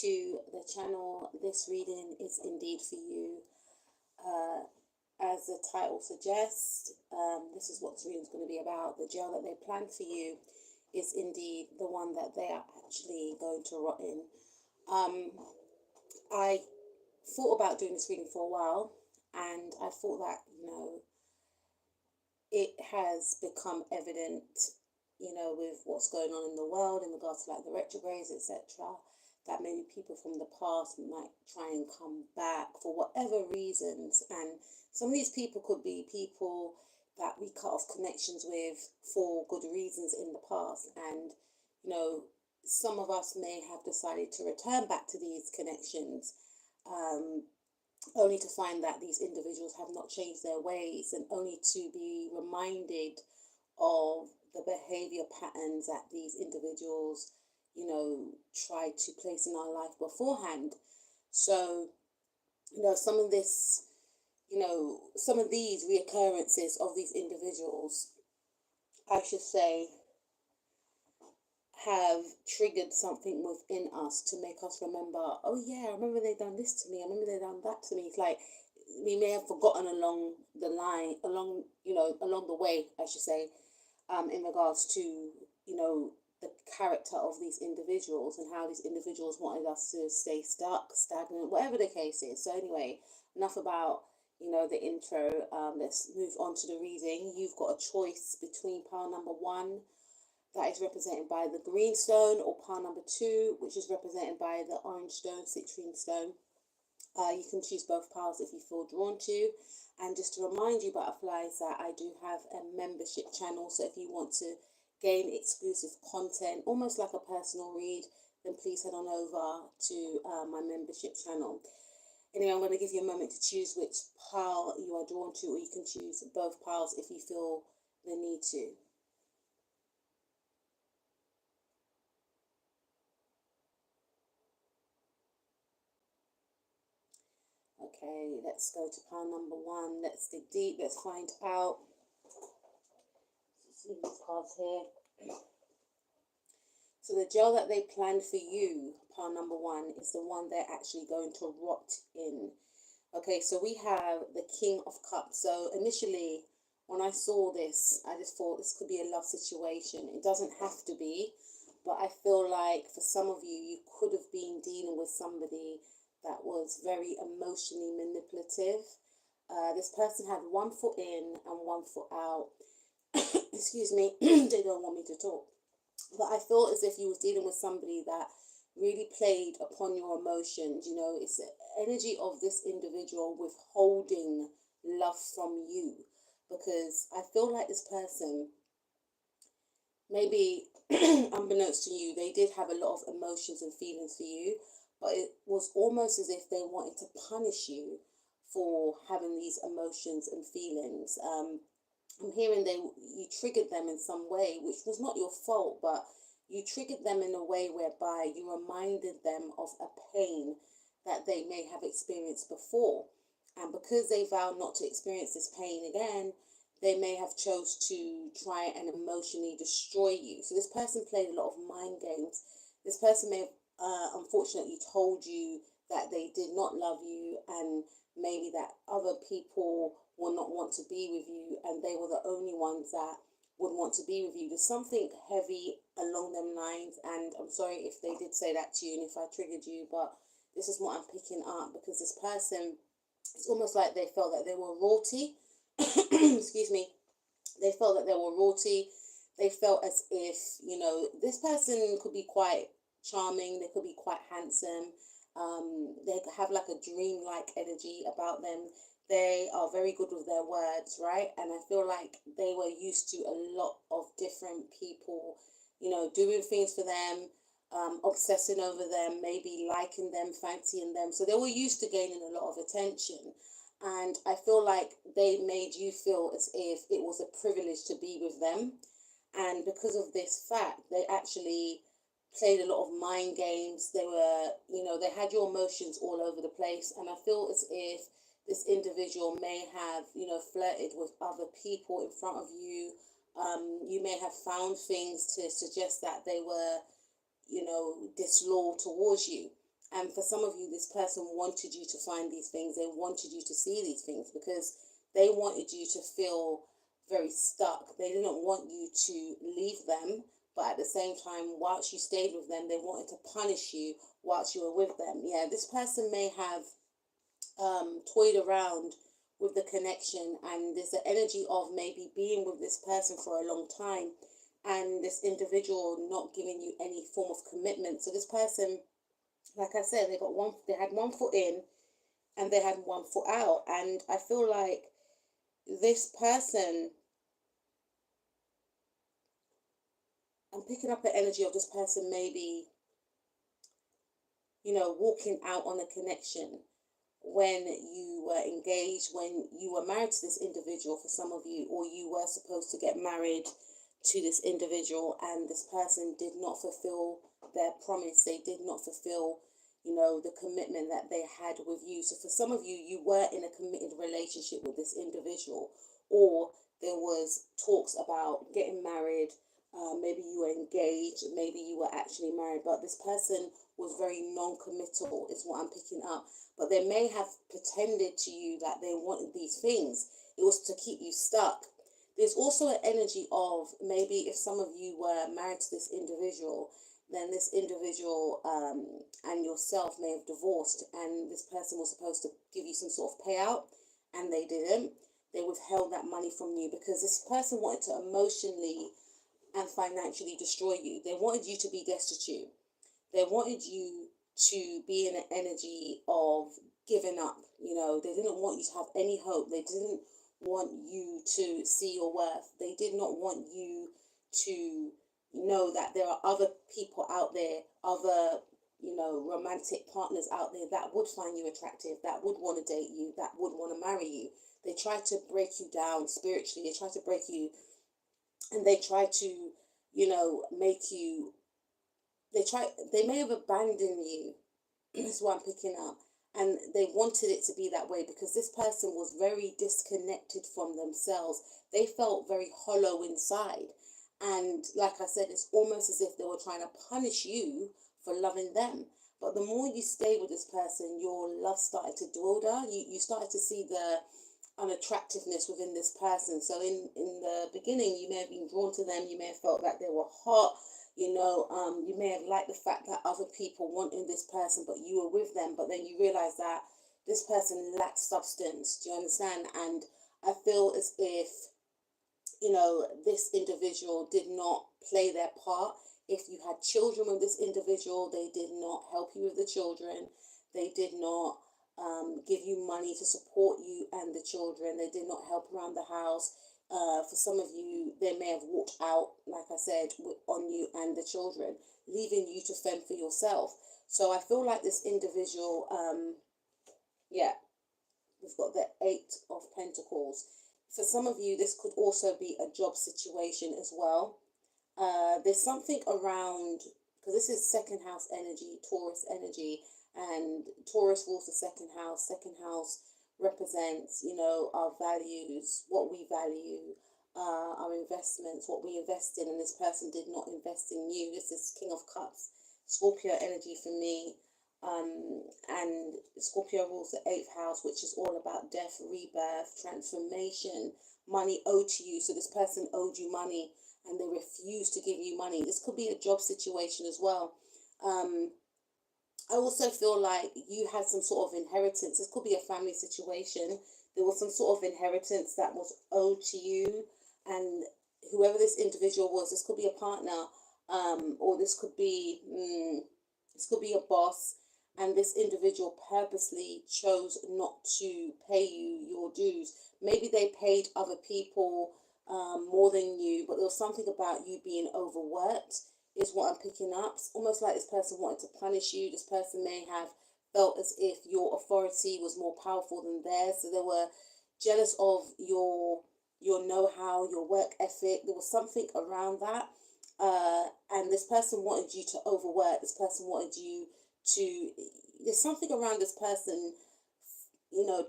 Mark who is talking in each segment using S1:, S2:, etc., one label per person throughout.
S1: to the channel. This reading is indeed for you. As the title suggests, this is what this reading is going to be about. The jail that they planned for you is indeed the one that they are actually going to rot in. I thought about doing this reading for a while, and I thought that, it has become evident, with what's going on in the world in regards to like the retrogrades, etc., that maybe people from the past might try and come back for whatever reasons. And some of these people could be people that we cut off connections with for good reasons in the past. And, some of us may have decided to return back to these connections, only to find that these individuals have not changed their ways, and only to be reminded of the behavior patterns that these individuals, try to place in our life beforehand. So, some of this, some of these reoccurrences of these individuals, I should say, have triggered something within us to make us remember, oh yeah, I remember they done this to me, I remember they done that to me. It's like we may have forgotten along the line, along the way, I should say, in regards to, the character of these individuals and how these individuals wanted us to stay stuck, stagnant, whatever the case is. So anyway, enough about, the intro. Let's move on to the reading. You've got a choice between pile number 1, that is represented by the green stone, or pile number 2, which is represented by the orange stone, citrine stone. You can choose both piles if you feel drawn to. And just to remind you, butterflies, that I do have a membership channel. So if you want to gain exclusive content, almost like a personal read, then please head on over to my membership channel. Anyway, I'm going to give you a moment to choose which pile you are drawn to, or you can choose both piles if you feel the need to. Okay, let's go to pile number 1. Let's dig deep. Let's find out. Let's see these cards here. So the jail that they planned for you, pile number 1, is the one they're actually going to rot in. Okay, so we have the King of Cups. So initially, when I saw this, I just thought this could be a love situation. It doesn't have to be, but I feel like for some of you, you could have been dealing with somebody that was very emotionally manipulative. This person had one foot in and one foot out. Excuse me, they don't want me to talk. But I feel as if you was dealing with somebody that really played upon your emotions. It's the energy of this individual withholding love from you, because I feel like this person, maybe unbeknownst to you, they did have a lot of emotions and feelings for you, but it was almost as if they wanted to punish you for having these emotions and feelings. I'm hearing you triggered them in some way, which was not your fault, but you triggered them in a way whereby you reminded them of a pain that they may have experienced before. And because they vowed not to experience this pain again, they may have chose to try and emotionally destroy you. So this person played a lot of mind games. This person may have unfortunately told you that they did not love you, and maybe that other people will not want to be with you, and they were the only ones that would want to be with you. There's something heavy along them lines, and I'm sorry if they did say that to you and if I triggered you, but this is what I'm picking up, because this person, it's almost like they felt that they were royalty. Excuse me. They felt that they were royalty. They felt as if, this person could be quite charming, they could be quite handsome, they have like a dream-like energy about them. They are very good with their words, right? And I feel like they were used to a lot of different people, doing things for them, obsessing over them, maybe liking them, fancying them. So they were used to gaining a lot of attention. And I feel like they made you feel as if it was a privilege to be with them. And because of this fact, they actually played a lot of mind games. They were, they had your emotions all over the place. And I feel as if this individual may have, flirted with other people in front of you. You may have found things to suggest that they were, disloyal towards you. And for some of you, this person wanted you to find these things. They wanted you to see these things because they wanted you to feel very stuck. They didn't want you to leave them, but at the same time, whilst you stayed with them, they wanted to punish you whilst you were with them. Yeah, this person may have toyed around with the connection, and there's the energy of maybe being with this person for a long time and this individual not giving you any form of commitment. So this person, like I said, they had one foot in and they had one foot out. And I feel like this person, I'm picking up the energy of this person maybe, walking out on a connection when you were engaged, when you were married to this individual for some of you, or you were supposed to get married to this individual, and this person did not fulfill their promise. They did not fulfill, the commitment that they had with you. So for some of you, you were in a committed relationship with this individual, or there was talks about getting married. Maybe you were engaged, maybe you were actually married, but this person was very non-committal, is what I'm picking up. But they may have pretended to you that they wanted these things. It was to keep you stuck. There's also an energy of maybe if some of you were married to this individual, then this individual and yourself may have divorced, and this person was supposed to give you some sort of payout, and they didn't. They withheld that money from you because this person wanted to emotionally and financially destroy you. They wanted you to be destitute. They wanted you to be in an energy of giving up. They didn't want you to have any hope. They didn't want you to see your worth. They did not want you to know that there are other people out there, other, romantic partners out there that would find you attractive, that would want to date you, that would want to marry you. They tried to break you down spiritually. They tried to break you, and they tried to, make you, they may have abandoned you. Is what I'm picking up. And they wanted it to be that way because this person was very disconnected from themselves. They felt very hollow inside. And like I said, it's almost as if they were trying to punish you for loving them. But the more you stay with this person, your love started to dwindle. You started to see the unattractiveness within this person. So in the beginning, you may have been drawn to them. You may have felt that they were hot. You may have liked the fact that other people wanted this person, but you were with them. But then you realize that this person lacks substance. Do you understand? And I feel as if, this individual did not play their part. If you had children with this individual, they did not help you with the children. They did not give you money to support you and the children. They did not help around the house. For some of you, they may have walked out, like I said, on you and the children, leaving you to fend for yourself. So I feel like this individual, we've got the Eight of Pentacles. For some of you, this could also be a job situation as well. There's something around, because this is second house energy, Taurus energy, and Taurus rules the second house. Second house represents, our values, what we value, our investments, what we invest in, and this person did not invest in you. This is King of Cups, Scorpio energy for me. And Scorpio rules the 8th house, which is all about death, rebirth, transformation, money owed to you. So this person owed you money and they refused to give you money. This could be a job situation as well. I also feel like you had some sort of inheritance. This could be a family situation. There was some sort of inheritance that was owed to you, and whoever this individual was, this could be a partner, or this could be a boss, and this individual purposely chose not to pay you your dues. Maybe they paid other people more than you, but there was something about you being overworked is what I'm picking up. It's almost like this person wanted to punish you. This person may have felt as if your authority was more powerful than theirs. So they were jealous of your know-how, your work ethic. There was something around that. And this person wanted you to overwork. This person wanted you to, there's something around this person,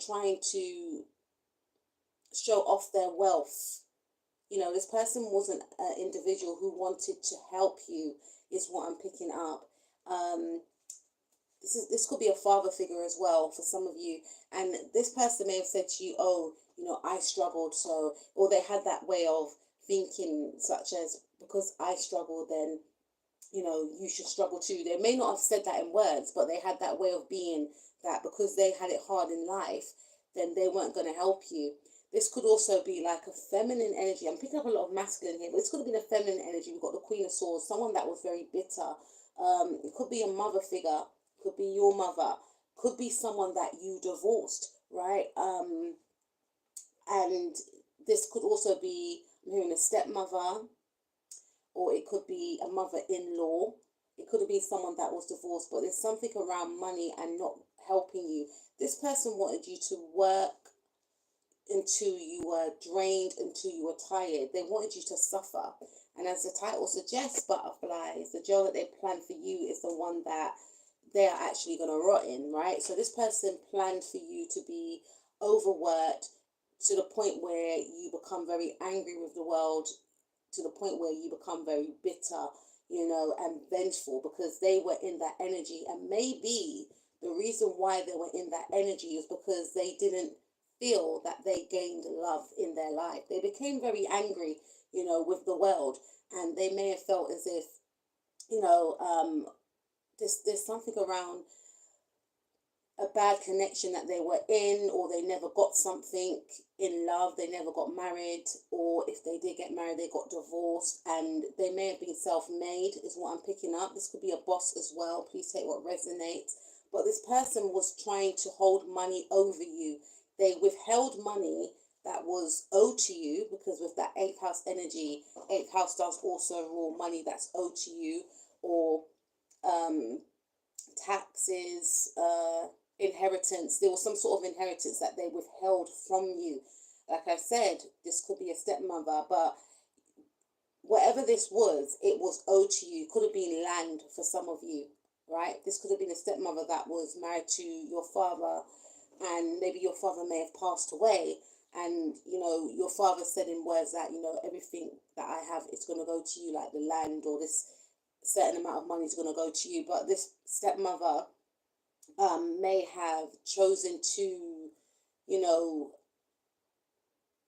S1: trying to show off their wealth. This person wasn't an individual who wanted to help you, is what I'm picking up. This could be a father figure as well for some of you, and this person may have said to you, oh, I struggled, so, or they had that way of thinking, such as, because I struggled, then you should struggle too. They may not have said that in words, but they had that way of being, that because they had it hard in life, then they weren't going to help you. This could also be like a feminine energy. I'm picking up a lot of masculine here, but this could have been a feminine energy. We've got the Queen of Swords, someone that was very bitter. It could be a mother figure, could be your mother, could be someone that you divorced, right? And this could also be, I'm hearing a stepmother, or it could be a mother-in-law. It could have been someone that was divorced, but there's something around money and not helping you. This person wanted you to work until you were drained, until you were tired. They wanted you to suffer. And as the title suggests, butterflies, the jail that they planned for you is the one that they are actually going to rot in, right? So this person planned for you to be overworked to the point where you become very angry with the world, to the point where you become very bitter, and vengeful, because they were in that energy. And maybe the reason why they were in that energy is because they didn't feel that they gained love in their life. They became very angry, with the world, and they may have felt as if, there's something around a bad connection that they were in, or they never got something in love, they never got married, or if they did get married, they got divorced, and they may have been self-made, is what I'm picking up. This could be a boss as well. Please take what resonates. But this person was trying to hold money over you. They withheld money that was owed to you, because with that 8th house energy, 8th house does also rule money that's owed to you, or taxes, inheritance. There was some sort of inheritance that they withheld from you. Like I said, this could be a stepmother, but whatever this was, it was owed to you. It could have been land for some of you, right? This could have been a stepmother that was married to your father, and maybe your father may have passed away, and your father said in words that everything that I have is going to go to you, like the land, or this certain amount of money is going to go to you. But this stepmother may have chosen to,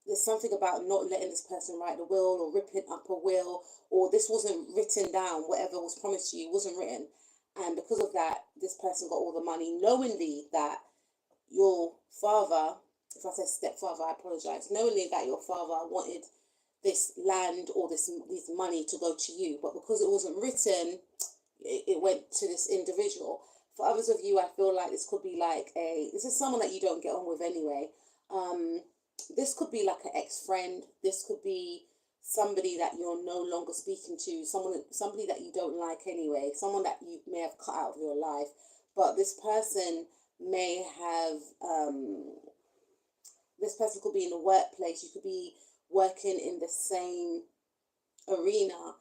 S1: there's something about not letting this person write the will, or ripping up a will, or this wasn't written down. Whatever was promised to you wasn't written, and because of that, this person got all the money, knowingly that your father, if I said stepfather, I apologize, knowingly that your father wanted this land or this money to go to you, but because it wasn't written, it went to this individual. For others of you, I feel like this could be like this is someone that you don't get on with anyway. This could be like an ex-friend. This could be somebody that you're no longer speaking to, somebody that you don't like anyway, someone that you may have cut out of your life. But this person may have, this person could be in the workplace. You could be working in the same arena,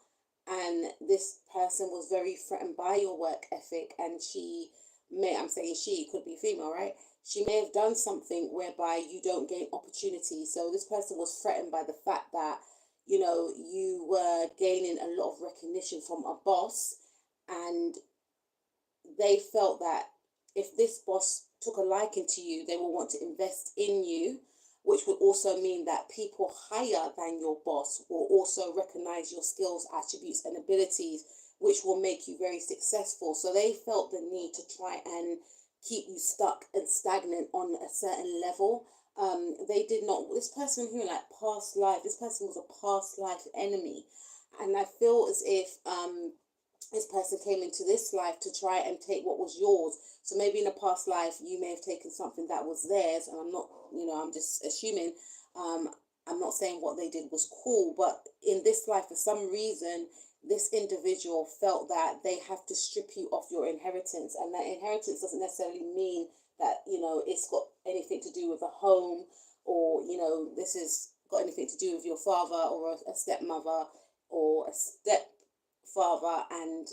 S1: and this person was very threatened by your work ethic, and I'm saying she, could be female, right? She may have done something whereby you don't gain opportunity. So this person was threatened by the fact that, you were gaining a lot of recognition from a boss, and they felt that if this boss took a liking to you, they will want to invest in you, which would also mean that people higher than your boss will also recognize your skills, attributes, and abilities, which will make you very successful. So they felt the need to try and keep you stuck and stagnant on a certain level. They did not, this person here, like past life, this person was a past life enemy. And I feel as if this person came into this life to try and take what was yours. So maybe in a past life, you may have taken something that was theirs. And I'm not, I'm just assuming, I'm not saying what they did was cool, but in this life, for some reason, this individual felt that they have to strip you of your inheritance. And that inheritance doesn't necessarily mean that, it's got anything to do with a home, or, this has got anything to do with your father or a stepmother or a stepfather and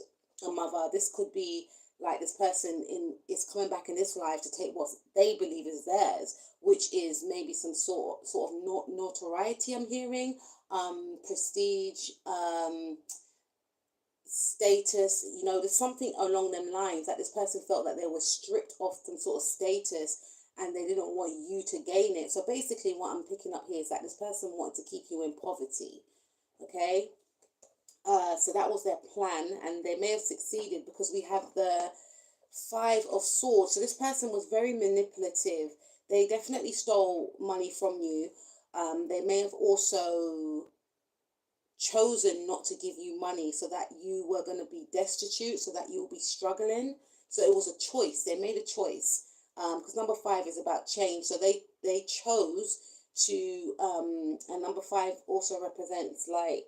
S1: a mother. This could be like this person is coming back in this life to take what they believe is theirs, which is maybe some sort of notoriety, I'm hearing, prestige, status, you know, there's something along them lines that this person felt that they were stripped of some sort of status and they didn't want you to gain it. So basically what I'm picking up here is that this person wanted to keep you in poverty. Okay. So that was their plan, and they may have succeeded because we have the Five of Swords. So this person was very manipulative. They definitely stole money from you. They may have also chosen not to give you money so that you were going to be destitute, so that you'll be struggling. So it was a choice. They made a choice, because number 5 is about change. So they chose to, and number 5 also represents, like,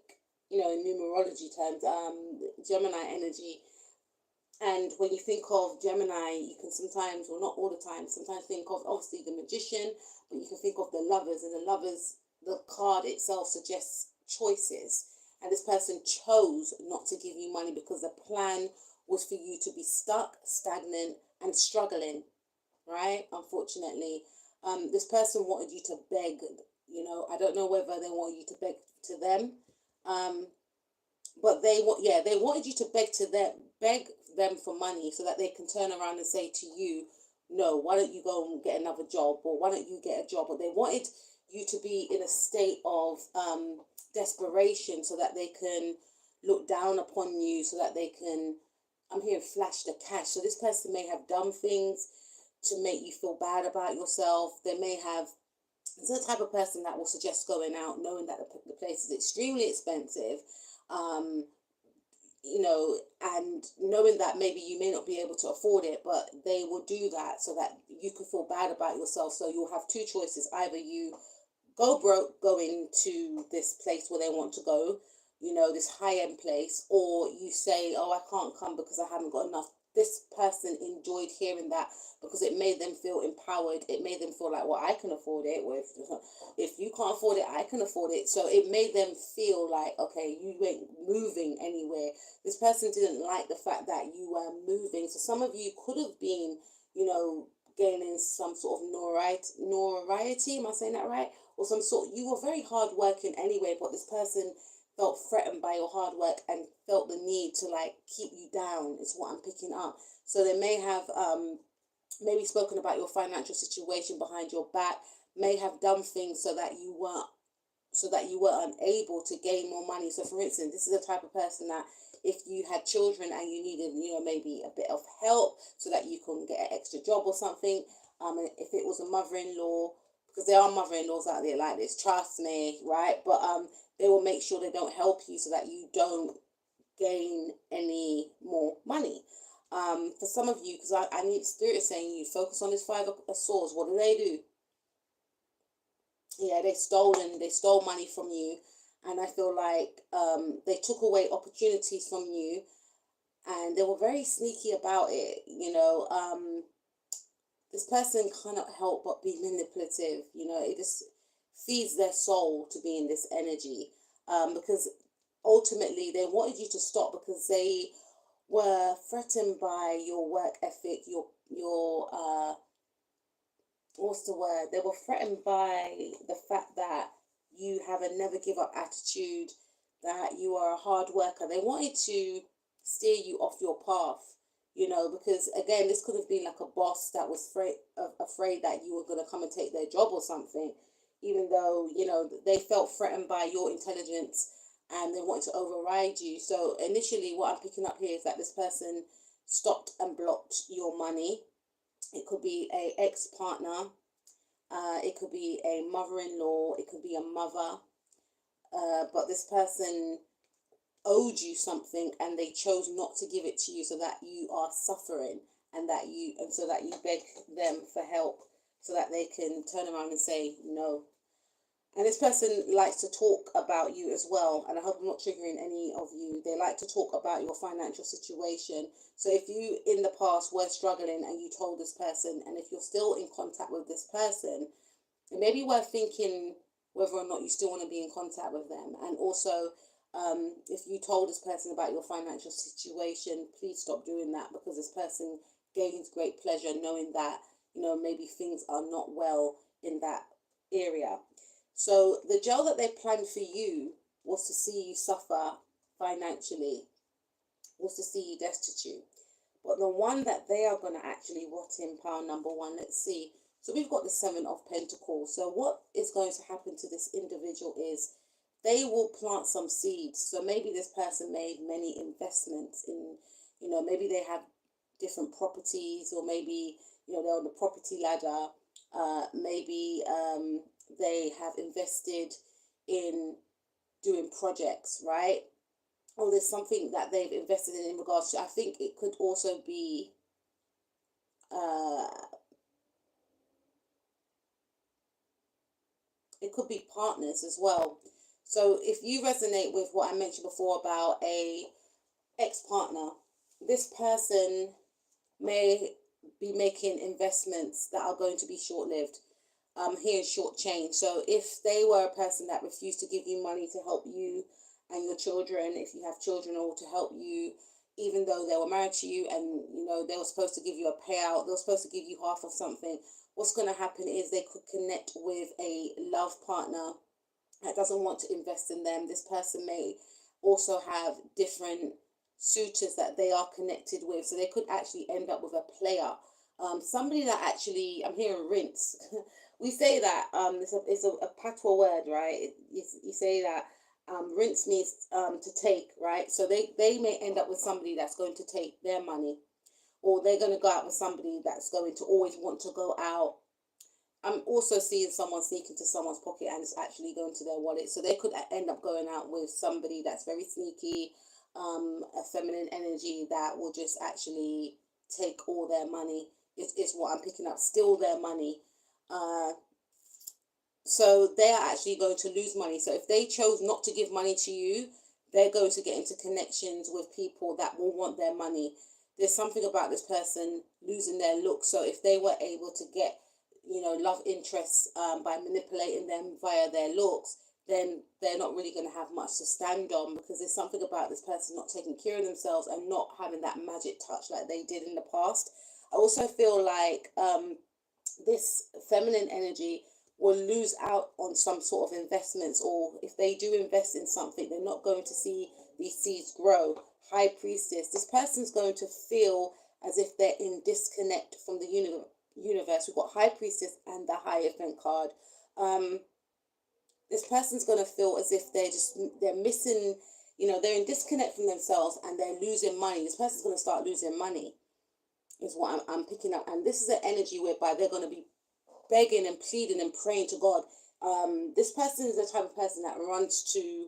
S1: you know, in numerology terms, Gemini energy. And when you think of Gemini, you can sometimes, well, not all the time, sometimes think of obviously the Magician, but you can think of the Lovers, and the Lovers, the card itself suggests choices. And this person chose not to give you money because the plan was for you to be stuck, stagnant, and struggling, right? Unfortunately, this person wanted you to beg. You know, I don't know whether they want you to beg to them, but they wanted you to beg them for money so that they can turn around and say to you, no, why don't you go and get another job, or why don't you get a job? But they wanted you to be in a state of desperation so that they can look down upon you, so that they can, I'm hearing, flash the cash. So this person may have done things to make you feel bad about yourself. They may have, it's the type of person that will suggest going out knowing that the place is extremely expensive, you know, and knowing that maybe you may not be able to afford it, but they will do that so that you can feel bad about yourself. So you'll have two choices: either you go broke going to this place where they want to go, you know, this high-end place, or you say, oh, I can't come because I haven't got enough. This person enjoyed hearing that because it made them feel empowered. It made them feel like, well, I can afford it. Well, if you can't afford it, I can afford it. So it made them feel like, okay, you ain't moving anywhere. This person didn't like the fact that you were moving. So some of you could have been, you know, gaining some sort of notoriety. Am I saying that right? Or some sort, you were very hardworking anyway, but this person felt threatened by your hard work and felt the need to, like, keep you down, is what I'm picking up. So they may have maybe spoken about your financial situation behind your back, may have done things so that you were unable to gain more money. So for instance, this is the type of person that if you had children and you needed, you know, maybe a bit of help so that you can get an extra job or something, and if it was a mother-in-law, because there are mother-in-laws out there like this, trust me, right? But they will make sure they don't help you so that you don't gain any more money. For some of you, because I need spirit saying you focus on this 5 of Swords. What do? Yeah, they stole money from you, and I feel like they took away opportunities from you, and they were very sneaky about it. You know, this person cannot help but be manipulative. You know, it just feeds their soul to be in this energy, because ultimately they wanted you to stop because they were threatened by your work ethic, your what's the word? They were threatened by the fact that you have a never give up attitude, that you are a hard worker. They wanted to steer you off your path, you know, because again, this could have been like a boss that was afraid that you were going to come and take their job or something, even though, you know, they felt threatened by your intelligence and they wanted to override you. So initially what I'm picking up here is that this person stopped and blocked your money. It could be a ex-partner, it could be a mother-in-law, it could be a mother, but this person owed you something and they chose not to give it to you, so that you are suffering, and so that you beg them for help so that they can turn around and say no. And this person likes to talk about you as well. And I hope I'm not triggering any of you. They like to talk about your financial situation. So if you in the past were struggling and you told this person, and if you're still in contact with this person, it may be worth thinking whether or not you still want to be in contact with them. And also, if you told this person about your financial situation, please stop doing that, because this person gains great pleasure knowing that, you know, maybe things are not well in that area. So the jail that they planned for you was to see you suffer financially. was to see you destitute. But the one that they are going to actually rot in, pile number one, let's see. So we've got the Seven of Pentacles. So what is going to happen to this individual is they will plant some seeds. So maybe this person made many investments in, maybe they have different properties, or maybe, they're on the property ladder. Maybe they have invested in doing projects, right? Or there's something that they've invested in regards to, I think it could also be it could be partners as well. So if you resonate with what I mentioned before about a ex-partner, this person may be making investments that are going to be short-lived, here in short change. So if they were a person that refused to give you money to help you and your children, if you have children, or to help you, even though they were married to you, and they were supposed to give you a payout, they were supposed to give you half of something, what's going to happen is they could connect with a love partner that doesn't want to invest in them. This person may also have different suitors that they are connected with, so they could actually end up with a player, somebody that actually, I'm hearing rinse. We say that it's a patois word, right? You say that rinse means to take, right? So they may end up with somebody that's going to take their money, or they're going to go out with somebody that's going to always want to go out. I'm also seeing someone sneak into someone's pocket and it's actually going to their wallet. So they could end up going out with somebody that's very sneaky, a feminine energy that will just actually take all their money. Is what I'm picking up. Steal their money. So they are actually going to lose money. So if they chose not to give money to you, they're going to get into connections with people that will want their money. There's something about this person losing their look. So if they were able to get, love interests by manipulating them via their looks, then they're not really going to have much to stand on, because there's something about this person not taking care of themselves and not having that magic touch like they did in the past. I also feel like this feminine energy will lose out on some sort of investments, or if they do invest in something, they're not going to see these seeds grow. High Priestess, this person's going to feel as if they're in disconnect from the universe. We've got High Priestess and the Hierophant card. This person's going to feel as if they're missing, they're in disconnect from themselves and they're losing money. This person's going to start losing money, is what I'm picking up. And this is an energy whereby they're going to be begging and pleading and praying to God. This person is the type of person that runs to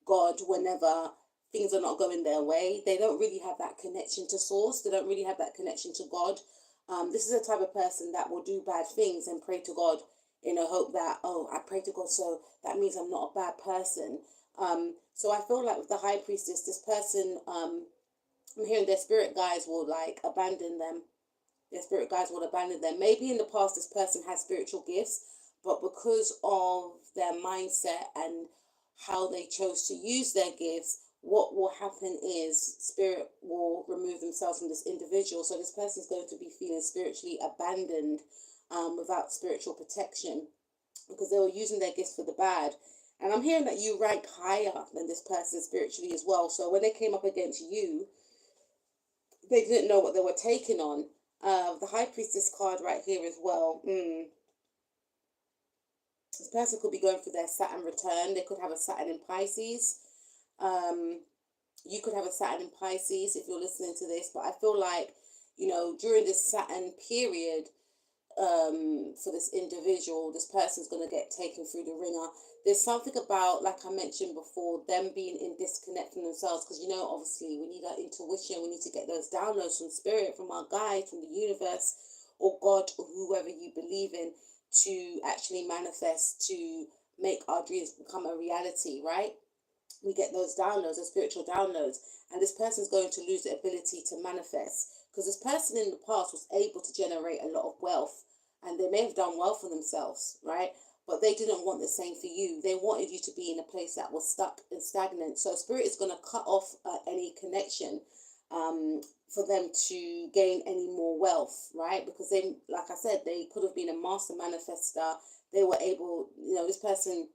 S1: God whenever things are not going their way. They don't really have that connection to source. They don't really have that connection to God. This is the type of person that will do bad things and pray to God in a hope that, oh, I pray to God, so that means I'm not a bad person. So I feel like with the High Priestess, this person, I'm hearing their spirit guides will abandon them. Their spirit guides will abandon them. Maybe in the past this person had spiritual gifts, but because of their mindset and how they chose to use their gifts, what will happen is spirit will remove themselves from this individual. So this person is going to be feeling spiritually abandoned, without spiritual protection, because they were using their gifts for the bad. And I'm hearing that you rank higher than this person spiritually as well. So when they came up against you, they didn't know what they were taking on. The High Priestess card right here as well. This person could be going through their Saturn return. They could have a Saturn in Pisces. You could have a Saturn in Pisces if you're listening to this. But I feel like, during this Saturn period, for this individual, this person's going to get taken through the ringer. There's something about, like I mentioned before, them being in disconnect from themselves, because obviously we need our intuition, we need to get those downloads from spirit, from our guide, from the universe, or God, or whoever you believe in, to actually manifest, to make our dreams become a reality, right? We get those downloads, those spiritual downloads, and this person's going to lose the ability to manifest, because this person in the past was able to generate a lot of wealth, and they may have done well for themselves, right? But they didn't want the same for you. They wanted you to be in a place that was stuck and stagnant. So spirit is going to cut off any connection, for them to gain any more wealth, right? Because they, like I said, they could have been a master manifester. They were able, this person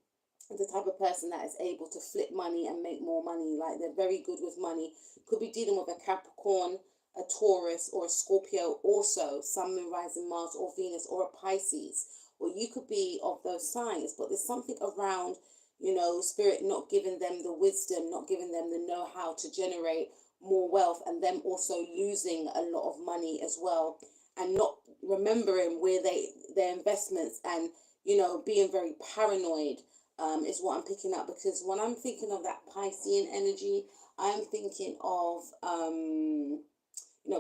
S1: the type of person that is able to flip money and make more money. Like, they're very good with money. Could be dealing with a Capricorn, a Taurus, or a Scorpio, also Sun, Moon, Rising, Mars, or Venus, or a Pisces. Or you could be of those signs, but there's something around, spirit not giving them the wisdom, not giving them the know-how to generate more wealth, and them also losing a lot of money as well, and not remembering where their investments, and being very paranoid, is what I'm picking up. Because when I'm thinking of that Piscean energy, I'm thinking of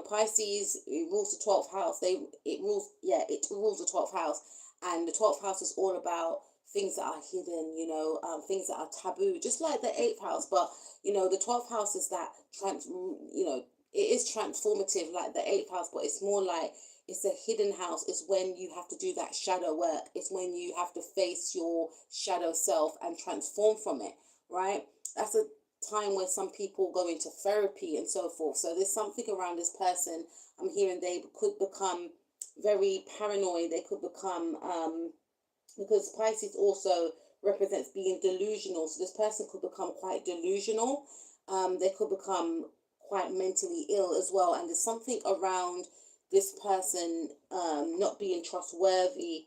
S1: Pisces, it rules the 12th house. It rules the 12th house, and the 12th house is all about things that are hidden, things that are taboo, just like the 8th house. But the 12th house is that it is transformative like the 8th house, but it's more like it's a hidden house. It's when you have to do that shadow work. It's when you have to face your shadow self and transform from it, right? That's a time where some people go into therapy and so forth. So there's something around this person. I'm hearing they could become very paranoid. They could become, because Pisces also represents being delusional. So this person could become quite delusional. They could become quite mentally ill as well. And there's something around this person not being trustworthy.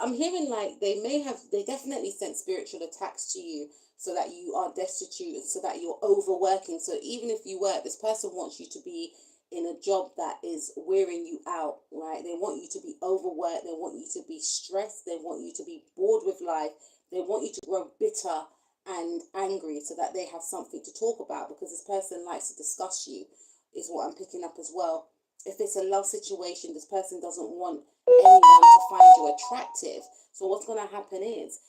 S1: I'm hearing like they definitely sent spiritual attacks to you, so that you are destitute, so that you're overworking. So even if you work, this person wants you to be in a job that is wearing you out, right? They want you to be overworked. They want you to be stressed. They want you to be bored with life. They want you to grow bitter and angry, so that they have something to talk about, because this person likes to discuss you, is what I'm picking up as well. If it's a love situation, this person doesn't want anyone to find you attractive. So what's going to happen is,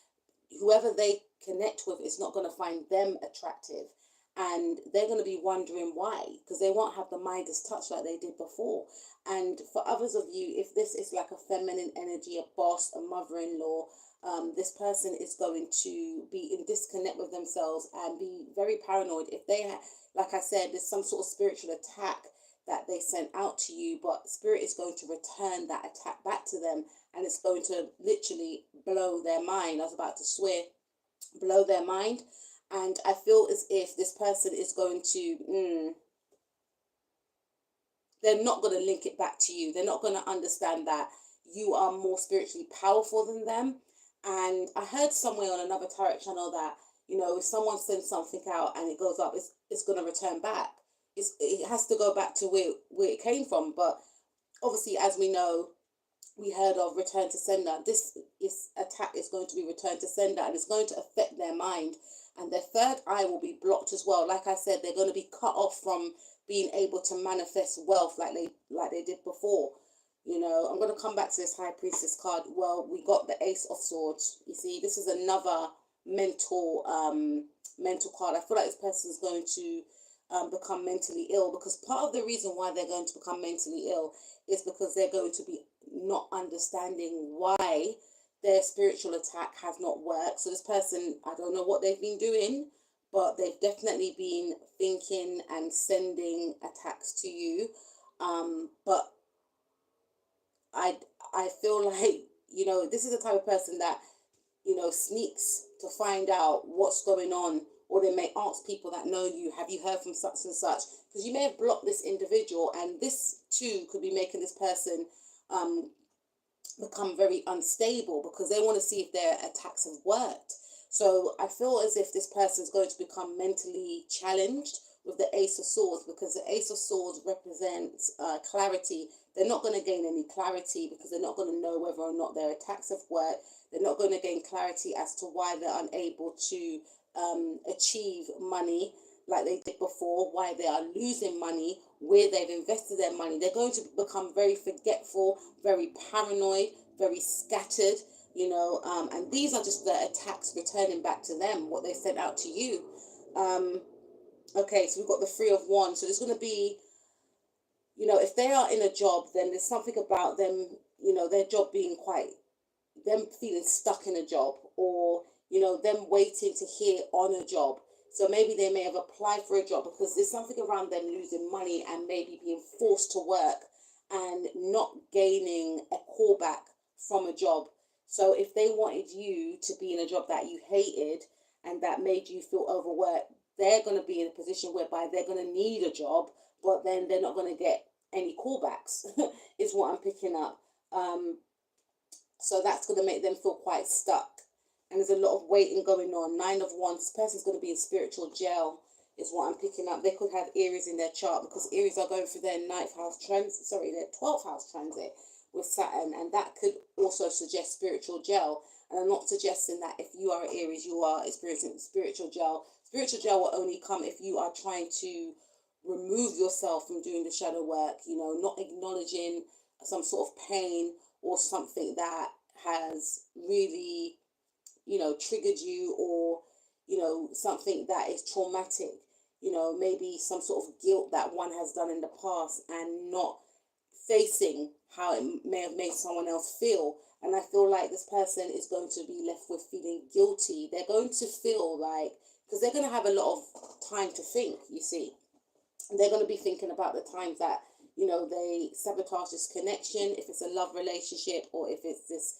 S1: whoever they connect with is not going to find them attractive, and they're going to be wondering why, because they won't have the Midas touch like they did before. And for others of you, if this is like a feminine energy, a boss, a mother-in-law, this person is going to be in disconnect with themselves and be very paranoid. If they like I said, there's some sort of spiritual attack that they sent out to you, but spirit is going to return that attack back to them, and it's going to literally blow their mind. I was about to swear, blow their mind. And I feel as if this person is going to, they're not going to link it back to you. They're not going to understand that you are more spiritually powerful than them. And I heard somewhere on another tarot channel that, if someone sends something out and it goes up, it's going to return back. It has to go back to where it came from. But obviously, as we know, we heard of return to sender. This attack is going to be return to sender, and it's going to affect their mind, and their third eye will be blocked as well. Like I said, they're going to be cut off from being able to manifest wealth like they did before. I'm going to come back to this High Priestess card. Well, we got the Ace of Swords. You see, this is another mental card. I feel like this person is going to become mentally ill, because part of the reason why they're going to become mentally ill is because they're going to be not understanding why their spiritual attack has not worked. So this person, I don't know what they've been doing, but they've definitely been thinking and sending attacks to you. But I feel like, this is the type of person that, sneaks to find out what's going on, or they may ask people that know you, have you heard from such and such? Because you may have blocked this individual, and this too could be making this person become very unstable, because they want to see if their attacks have worked. So I feel as if this person is going to become mentally challenged with the Ace of Swords, because the Ace of Swords represents clarity. They're not going to gain any clarity, because they're not going to know whether or not their attacks have worked. They're not going to gain clarity as to why they're unable to achieve money like they did before, why they are losing money, where they've invested their money. They're going to become very forgetful, very paranoid, very scattered, and these are just the attacks returning back to them, what they sent out to you. Okay, so we've got the Three of Wands. So there's going to be, if they are in a job, then there's something about them, their job being them feeling stuck in a job, or, them waiting to hear on a job. So maybe they may have applied for a job, because there's something around them losing money and maybe being forced to work and not gaining a callback from a job. So if they wanted you to be in a job that you hated, and that made you feel overworked, they're going to be in a position whereby they're going to need a job, but then they're not going to get any callbacks, is what I'm picking up. So that's going to make them feel quite stuck. And there's a lot of waiting going on. 9 of Wands, this person's going to be in spiritual jail, is what I'm picking up. They could have Aries in their chart, because Aries are going through their 9th house transit, their 12th house transit with Saturn. And that could also suggest spiritual jail. And I'm not suggesting that if you are Aries, you are experiencing spiritual jail. Spiritual jail will only come if you are trying to remove yourself from doing the shadow work, not acknowledging some sort of pain or something that has really, triggered you, or, something that is traumatic, maybe some sort of guilt that one has done in the past, and not facing how it may have made someone else feel. And I feel like this person is going to be left with feeling guilty. They're going to feel like, because they're going to have a lot of time to think, you see. And they're going to be thinking about the times that, they sabotage this connection, if it's a love relationship, or if it's this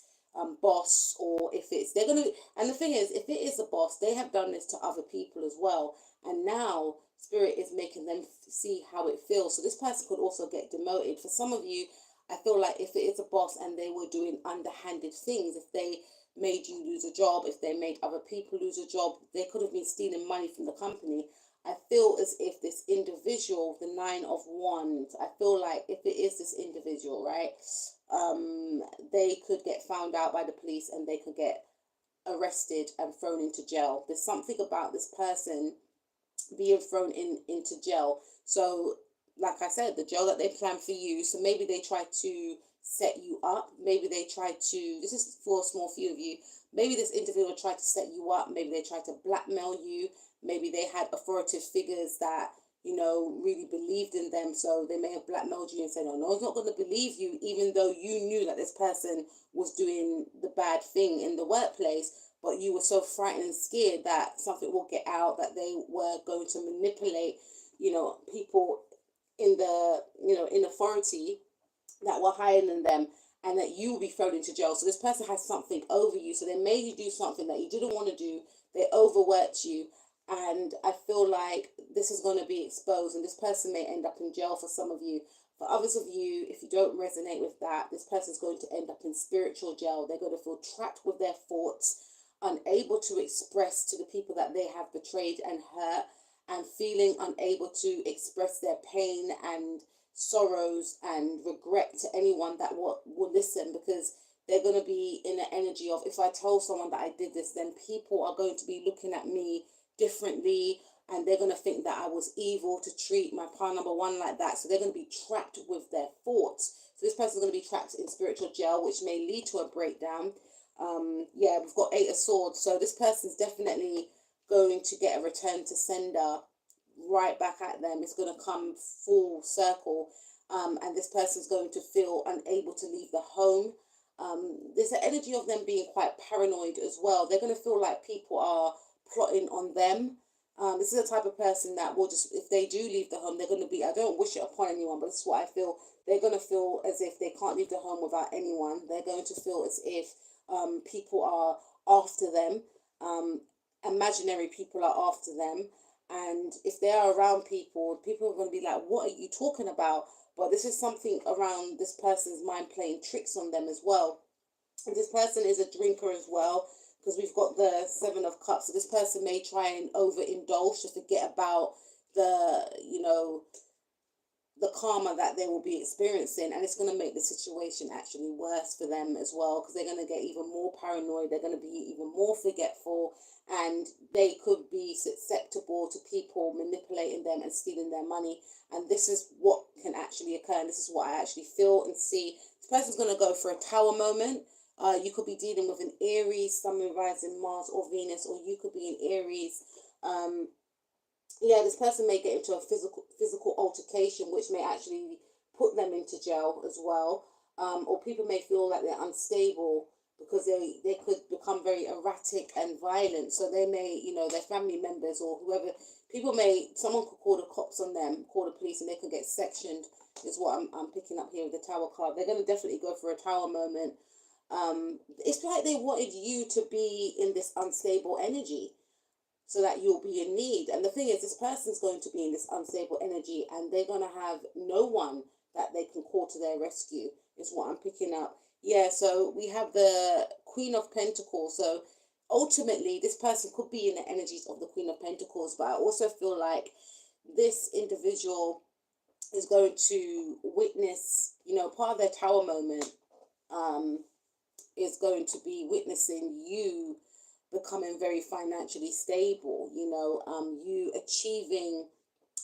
S1: boss, or if it's, they're going to, and the thing is, if it is a boss, they have done this to other people as well. And now Spirit is making them see how it feels. So this person could also get demoted. For some of you, I feel like if it is a boss and they were doing underhanded things, if they made you lose a job, if they made other people lose a job, they could have been stealing money from the company. I feel as if this individual, the 9 of Wands, I feel like if it is this individual, right, they could get found out by the police, and they could get arrested and thrown into jail. There's something about this person being thrown into jail. So, like I said, the jail that they plan for you. So maybe they try to set you up. Maybe they try to, this is for a small few of you, maybe this individual tried to set you up. Maybe they tried to blackmail you. Maybe they had authoritative figures that, really believed in them. So they may have blackmailed you and said, oh, no, I was not going to believe you, even though you knew that this person was doing the bad thing in the workplace. But you were so frightened and scared that something will get out, that they were going to manipulate, people in the, in authority that were higher than them, and that you will be thrown into jail. So this person has something over you. So they made you do something that you didn't want to do. They overworked you. And I feel like this is going to be exposed, and this person may end up in jail for some of you. For others of you, if you don't resonate with that, this person is going to end up in spiritual jail. They're going to feel trapped with their thoughts, unable to express to the people that they have betrayed and hurt, and feeling unable to express their pain and sorrows and regret to anyone that will listen, because they're going to be in the energy of, if I told someone that I did this, then people are going to be looking at me differently, and they're going to think that I was evil to treat my partner number one like that. So they're going to be trapped with their thoughts. So this person's going to be trapped in spiritual jail, which may lead to a breakdown. We've got 8 of Swords. So this person's definitely going to get a return to sender right back at them. It's going to come full circle. And this person's going to feel unable to leave the home. There's an energy of them being quite paranoid as well. They're going to feel like people are plotting on them. This is the type of person that will just, if they do leave the home, they're going to be, I don't wish it upon anyone, but this is what I feel. They're going to feel as if they can't leave the home without anyone. They're going to feel as if people are after them. Imaginary people are after them. And if they are around people, people are going to be like, what are you talking about? But this is something around this person's mind playing tricks on them as well. And this person is a drinker as well, because we've got the 7 of Cups. So this person may try and overindulge to forget about the, the karma that they will be experiencing, and it's going to make the situation actually worse for them as well, because they're going to get even more paranoid. They're going to be even more forgetful, and they could be susceptible to people manipulating them and stealing their money. And this is what can actually occur, and this is what I actually feel and see. This person's going to go for a tower moment. You could be dealing with an Aries, Sun, Moon, Rising, Mars, or Venus, or you could be an Aries. This person may get into a physical altercation, which may actually put them into jail as well. Or people may feel like they're unstable because they could become very erratic and violent. So they may, their family members or whoever, someone could call the cops on them, call the police, and they could get sectioned, is what I'm picking up here with the Tower card. They're going to definitely go for a tower moment. It's like they wanted you to be in this unstable energy. so that you'll be in need. And the thing is, this person's going to be in this unstable energy, and they're going to have no one that they can call to their rescue, is what I'm picking up. Yeah, so we have the Queen of Pentacles. So ultimately, this person could be in the energies of the Queen of Pentacles, but I also feel like this individual is going to witness, part of their tower moment um, is going to be witnessing you becoming very financially stable, you achieving,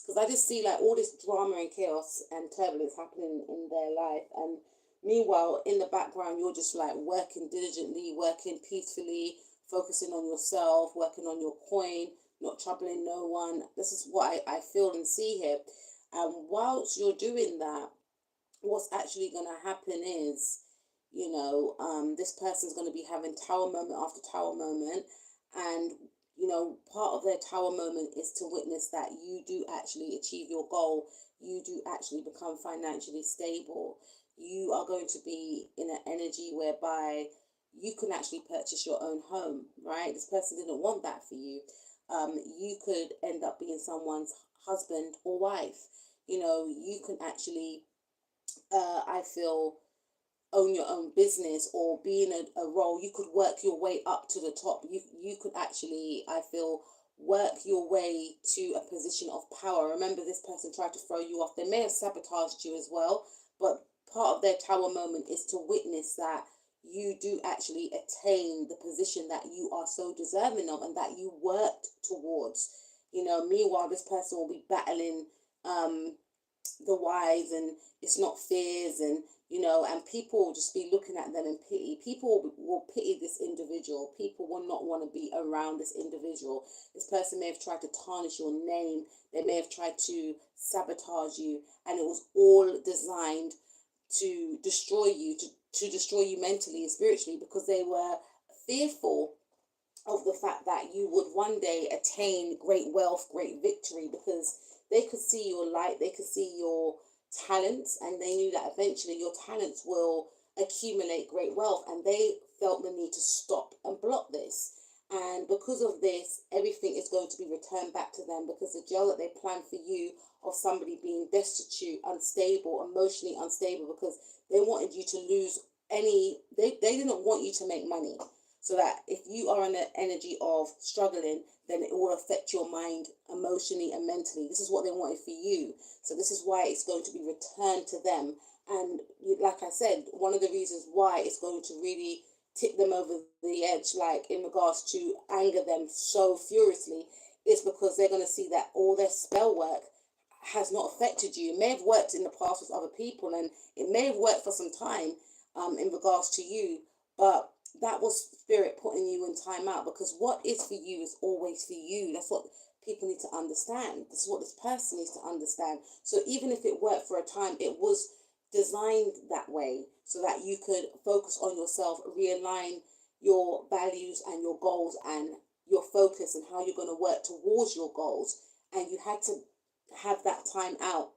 S1: because I just see like all this drama and chaos and turbulence happening in their life. And meanwhile, in the background, you're just like working diligently, working peacefully, focusing on yourself, working on your coin, not troubling no one. This is what I feel and see here. And whilst you're doing that, what's actually going to happen is, this person's going to be having tower moment after tower moment. And, part of their tower moment is to witness that you do actually achieve your goal. You do actually become financially stable. You are going to be in an energy whereby you can actually purchase your own home, right? This person didn't want that for you. You could end up being someone's husband or wife. You can actually, I feel, own your own business or be in a role. You could work your way up to the top. You could actually, I feel, work your way to a position of power. Remember, this person tried to throw you off. They may have sabotaged you as well, but part of their tower moment is to witness that you do actually attain the position that you are so deserving of and that you worked towards. Meanwhile, this person will be battling the whys, and it's not fears, and and people will just be looking at them in pity. People will pity this individual. People will not want to be around this individual. This person may have tried to tarnish your name. They may have tried to sabotage you, and it was all designed to destroy you, to destroy you mentally and spiritually, because they were fearful of the fact that you would one day attain great wealth, great victory, because they could see your light, they could see your talents, and they knew that eventually your talents will accumulate great wealth, and they felt the need to stop and block this. And because of this, everything is going to be returned back to them, because the jail that they planned for you of somebody being destitute, unstable, emotionally unstable, because they wanted you to lose they didn't want you to make money. So that if you are in an energy of struggling, then it will affect your mind emotionally and mentally. This is what they wanted for you. So this is why it's going to be returned to them. And like I said, one of the reasons why it's going to really tip them over the edge, like in regards to anger them so furiously, is because they're going to see that all their spell work has not affected you. It may have worked in the past with other people, and it may have worked for some time in regards to you, but that was spirit putting you in time out, because what is for you is always for you. That's what people need to understand. This is what this person needs to understand. So even if it worked for a time, it was designed that way so that you could focus on yourself, realign your values and your goals and your focus and how you're going to work towards your goals. And you had to have that time out,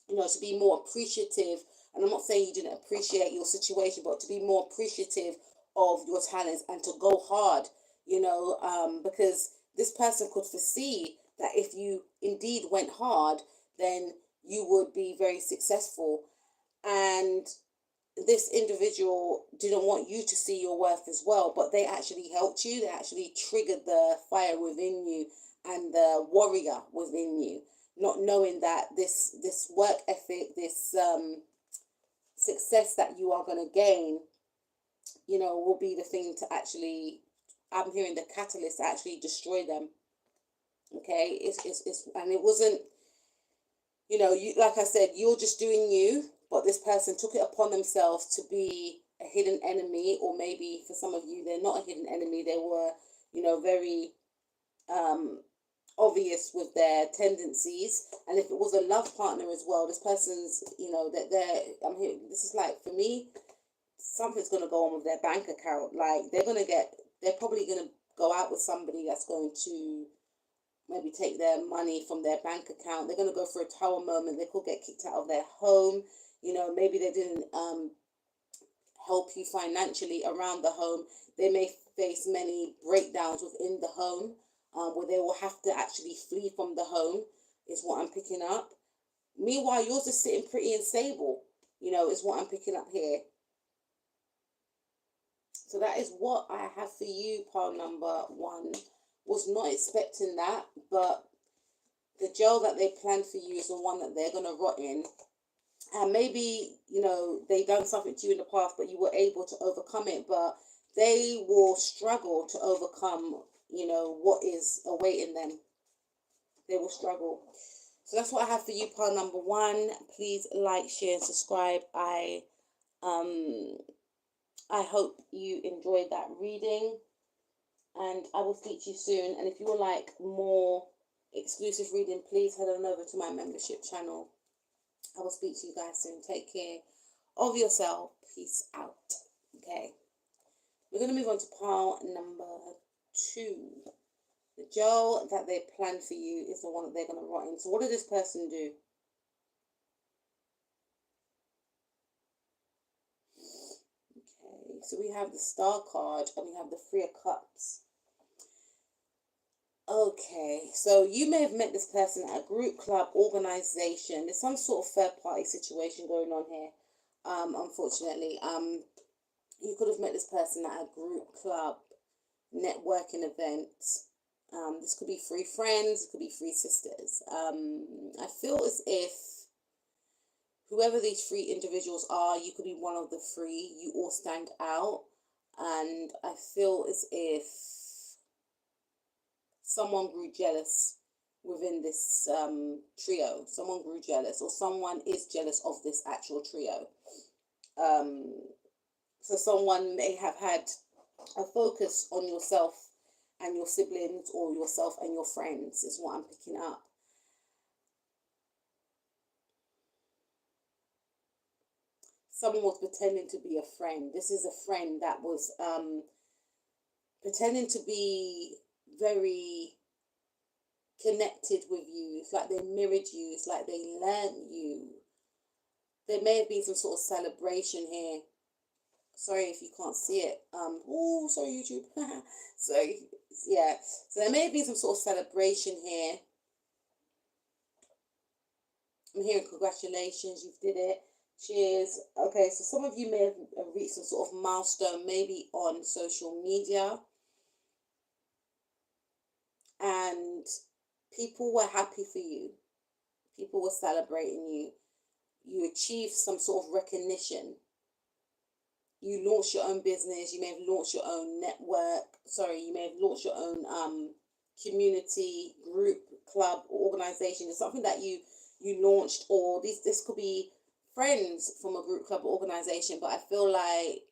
S1: to be more appreciative. And I'm not saying you didn't appreciate your situation, but to be more appreciative of your talents and to go hard, because this person could foresee that if you indeed went hard, then you would be very successful. And this individual didn't want you to see your worth as well, but they actually helped you. They actually triggered the fire within you and the warrior within you, not knowing that this work ethic, this success that you are going to gain, will be the thing to actually, I'm hearing the catalyst to actually destroy them. Okay, it's and it wasn't, you, like I said, you're just doing you, but this person took it upon themselves to be a hidden enemy, or maybe for some of you, they're not a hidden enemy. They were, very obvious with their tendencies. And if it was a love partner as well, this person's, that I'm here, this is like, for me, something's going to go on with their bank account. Like they're probably going to go out with somebody that's going to maybe take their money from their bank account. They're going to go for a tower moment. They could get kicked out of their home. Maybe they didn't help you financially around the home. They may face many breakdowns within the home. where they will have to actually flee from the home, is what I'm picking up. Meanwhile, yours is sitting pretty and stable, is what I'm picking up here. So that is what I have for you, pile number 1. Was not expecting that, but the jail that they planned for you is the one that they're going to rot in. And maybe, they done something to you in the past, but you were able to overcome it. But they will struggle to overcome, what is awaiting them. They will struggle. So that's what I have for you, pile number 1. Please like, share, and subscribe. I hope you enjoyed that reading, and I will speak to you soon. And if you would like more exclusive reading, please head on over to my membership channel. I will speak to you guys soon. Take care of yourself. Peace out. Okay. We're going to move on to pile number 2. The jail that they planned for you is the one that they're going to rot in. So what did this person do? Okay. So we have the Star card and we have the Three of Cups. Okay, so you may have met this person at a group, club, organization. There's some sort of third party situation going on here. Unfortunately, you could have met this person at a group, club, networking event. This could be 3 friends, it could be 3 sisters. I feel as if whoever these 3 individuals are, you could be one of the 3. You all stand out, and I feel as if someone grew jealous within this trio. Someone grew jealous, or someone is jealous of this actual trio. So someone may have had a focus on yourself and your siblings, or yourself and your friends, is what I'm picking up. Someone was pretending to be a friend. This is a friend that was pretending to be very connected with you. It's like they mirrored you. It's like they learned you. There may have been some sort of celebration here. Sorry if you can't see it. Oh, sorry, YouTube. So, yeah. So there may have been some sort of celebration here. I'm hearing congratulations, you did it. Cheers. Okay, so some of you may have reached some sort of milestone, maybe on social media. And people were happy for you. People were celebrating you. You achieved some sort of recognition. You launched your own business. You may have launched your own network. Sorry, you may have launched your own community, group, club, or organization. It's something that you launched, or this could be friends from a group, club, or organization. But I feel like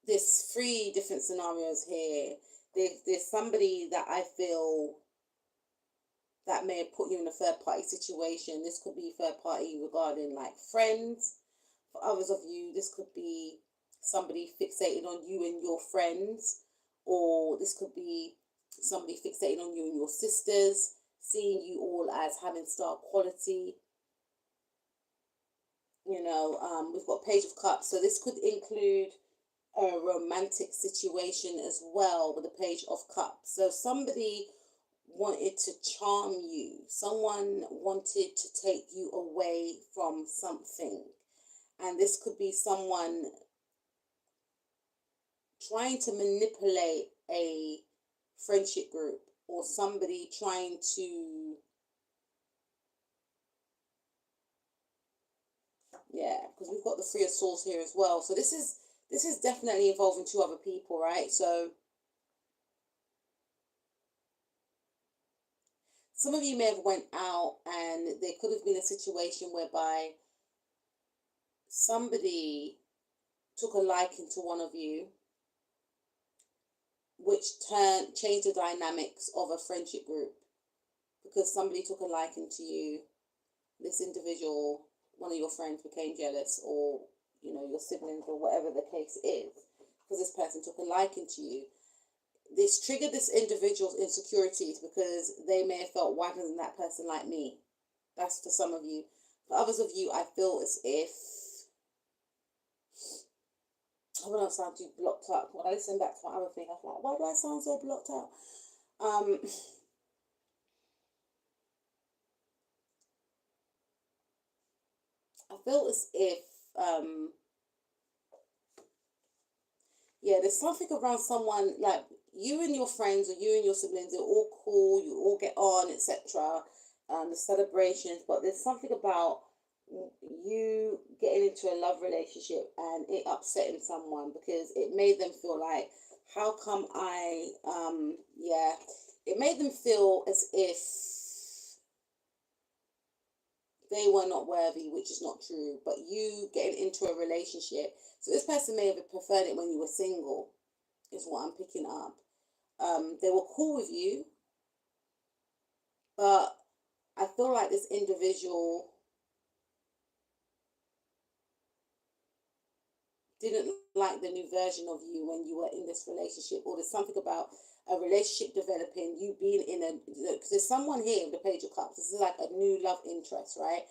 S1: there's 3 different scenarios here. There's somebody that I feel that may have put you in a third party situation. This could be third party regarding like friends. For others of you, this could be somebody fixated on you and your friends, or this could be somebody fixated on you and your sisters, seeing you all as having star quality. We've got Page of Cups, so this could include a romantic situation as well with the Page of Cups. So somebody wanted to charm you. Someone wanted to take you away from something. And this could be someone trying to manipulate a friendship group, or somebody trying to, because we've got the Three of Swords here as well. So this is definitely involving 2 other people, right? So some of you may have went out, and there could have been a situation whereby somebody took a liking to one of you, which changed the dynamics of a friendship group, because somebody took a liking to you. This individual, one of your friends, became jealous, or your siblings, or whatever the case is, because this person took a liking to you. This triggered this individual's insecurities, because they may have felt, why doesn't that person like me? That's for some of you. For others of you, I feel as if I want to sound too blocked up. When I listen back to my other thing, I was like, why do I sound so blocked out? Um, I feel as if, um, yeah, there's something around someone like you and your friends or you and your siblings. They're all cool. You all get on, etc. The celebrations, but there's something about you getting into a love relationship and it upsetting someone because it made them feel like, how come yeah, it made them feel as if they were not worthy, which is not true. But you getting into a relationship, so this person may have preferred it when you were single, is what I'm picking up. They were cool with you, but I feel like this individual didn't like the new version of you when you were in this relationship, or there's something about a relationship developing, you being in a, because there's someone here with the Page of Cups. This is like a new love interest, right?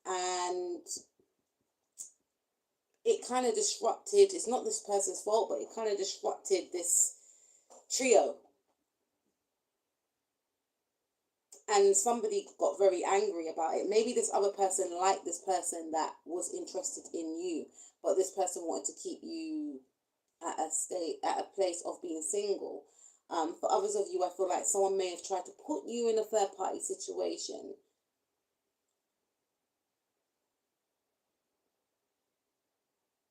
S1: And it kind of disrupted, it's not this person's fault, but it kind of disrupted this trio. And somebody got very angry about it. Maybe this other person liked this person that was interested in you, but this person wanted to keep you at a place of being single. For others of you, I feel like someone may have tried to put you in a third party situation.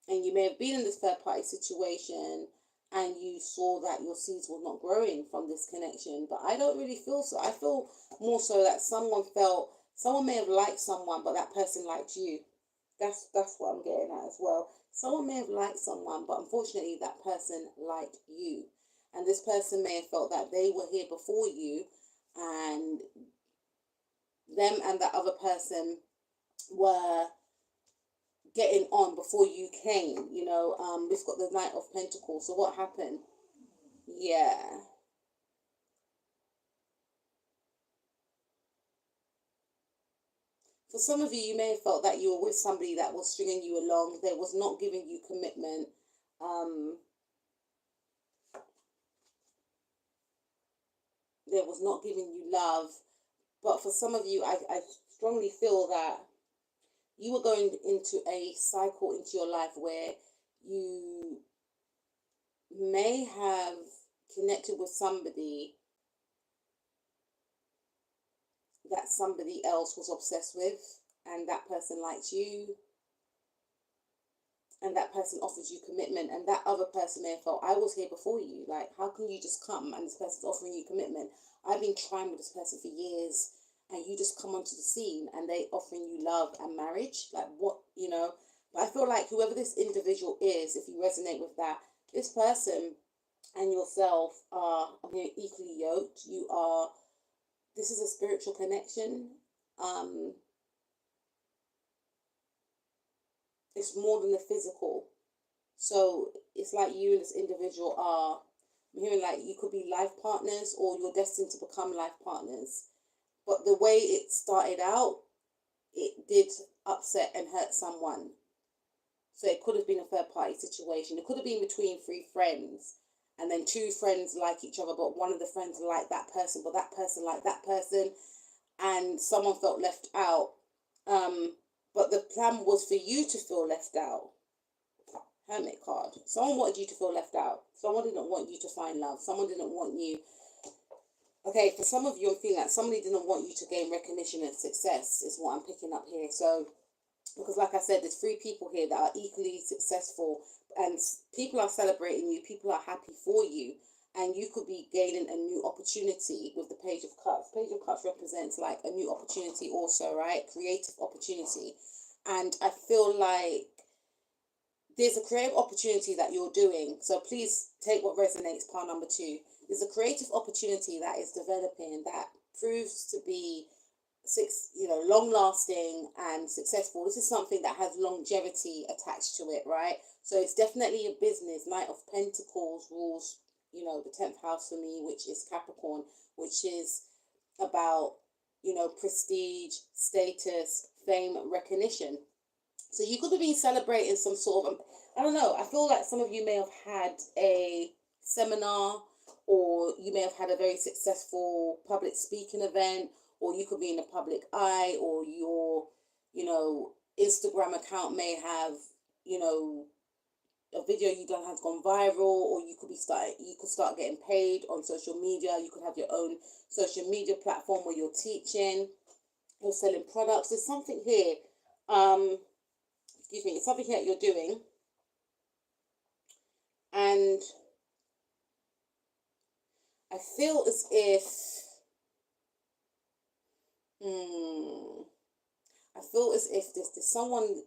S1: And you may have been in this third party situation and you saw that your seeds were not growing from this connection. But I don't really feel so. I feel more so that someone may have liked someone, but that person liked you. That's what I'm getting at as well. Someone may have liked someone, but unfortunately that person liked you. And this person may have felt that they were here before you, and them and that other person were getting on before you came. We've got the Knight of Pentacles. So what happened? Yeah. For some of you, you may have felt that you were with somebody that was stringing you along. They was not giving you commitment. They was not giving you love. But for some of you, I strongly feel that you were going into a cycle into your life where you may have connected with somebody that somebody else was obsessed with, and that person liked you, and that person offers you commitment, and that other person may have felt, I was here before you. Like, how can you just come and this person's offering you commitment? I've been trying with this person for years, and you just come onto the scene and they offering you love and marriage. Like, what? But I feel like whoever this individual is, if you resonate with that, this person and yourself are equally yoked. This is a spiritual connection. It's more than the physical. So it's like you and this individual I'm hearing like you could be life partners or you're destined to become life partners. But the way it started out, it did upset and hurt someone. So it could have been a third party situation. It could have been between three friends, and then two friends like each other, but one of the friends liked that person, but that person liked that person, and someone felt left out. But the plan was for you to feel left out. Hermit card. Someone wanted you to feel left out. Someone didn't want you to find love. Someone didn't want you. Okay, for some of you, I'm feeling like somebody didn't want you to gain recognition and success, is what I'm picking up here. So, because like I said, there's three people here that are equally successful, and people are celebrating you. People are happy for you. And you could be gaining a new opportunity with the Page of Cups. Page of Cups represents like a new opportunity also, right? Creative opportunity. And I feel like there's a creative opportunity that you're doing. So please take what resonates, part number 2. There's a creative opportunity that is developing that proves to be long lasting and successful. This is something that has longevity attached to it, right? So it's definitely a business. Knight of Pentacles rules, the 10th house for me, which is Capricorn, which is about, prestige, status, fame, recognition. So you could have been celebrating some sort of, I don't know, I feel like some of you may have had a seminar, or you may have had a very successful public speaking event, or you could be in the public eye, or your, Instagram account may have, you know, a video you done has gone viral, or you could start getting paid on social media. You could have your own social media platform where you're teaching, you're selling products. There's something here. Excuse me, it's something here that you're doing, and I feel as if, I feel as if there's someone,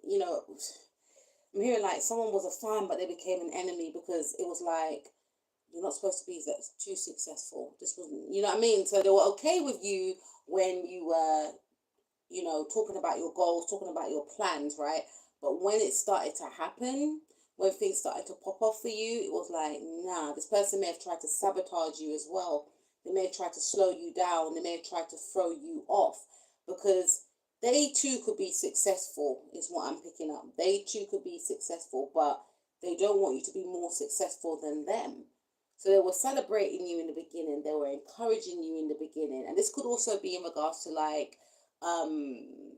S1: I'm hearing like someone was a fan, but they became an enemy because it was like, you're not supposed to be that too successful. This wasn't, you know what I mean? So they were okay with you when you were, talking about your goals, talking about your plans, right? But when it started to happen, when things started to pop off for you, it was like, nah, this person may have tried to sabotage you as well. They may have tried to slow you down. They may have tried to throw you off, because they too could be successful, is what I'm picking up. They too could be successful, but they don't want you to be more successful than them. So they were celebrating you in the beginning. They were encouraging you in the beginning. And this could also be in regards to like, um,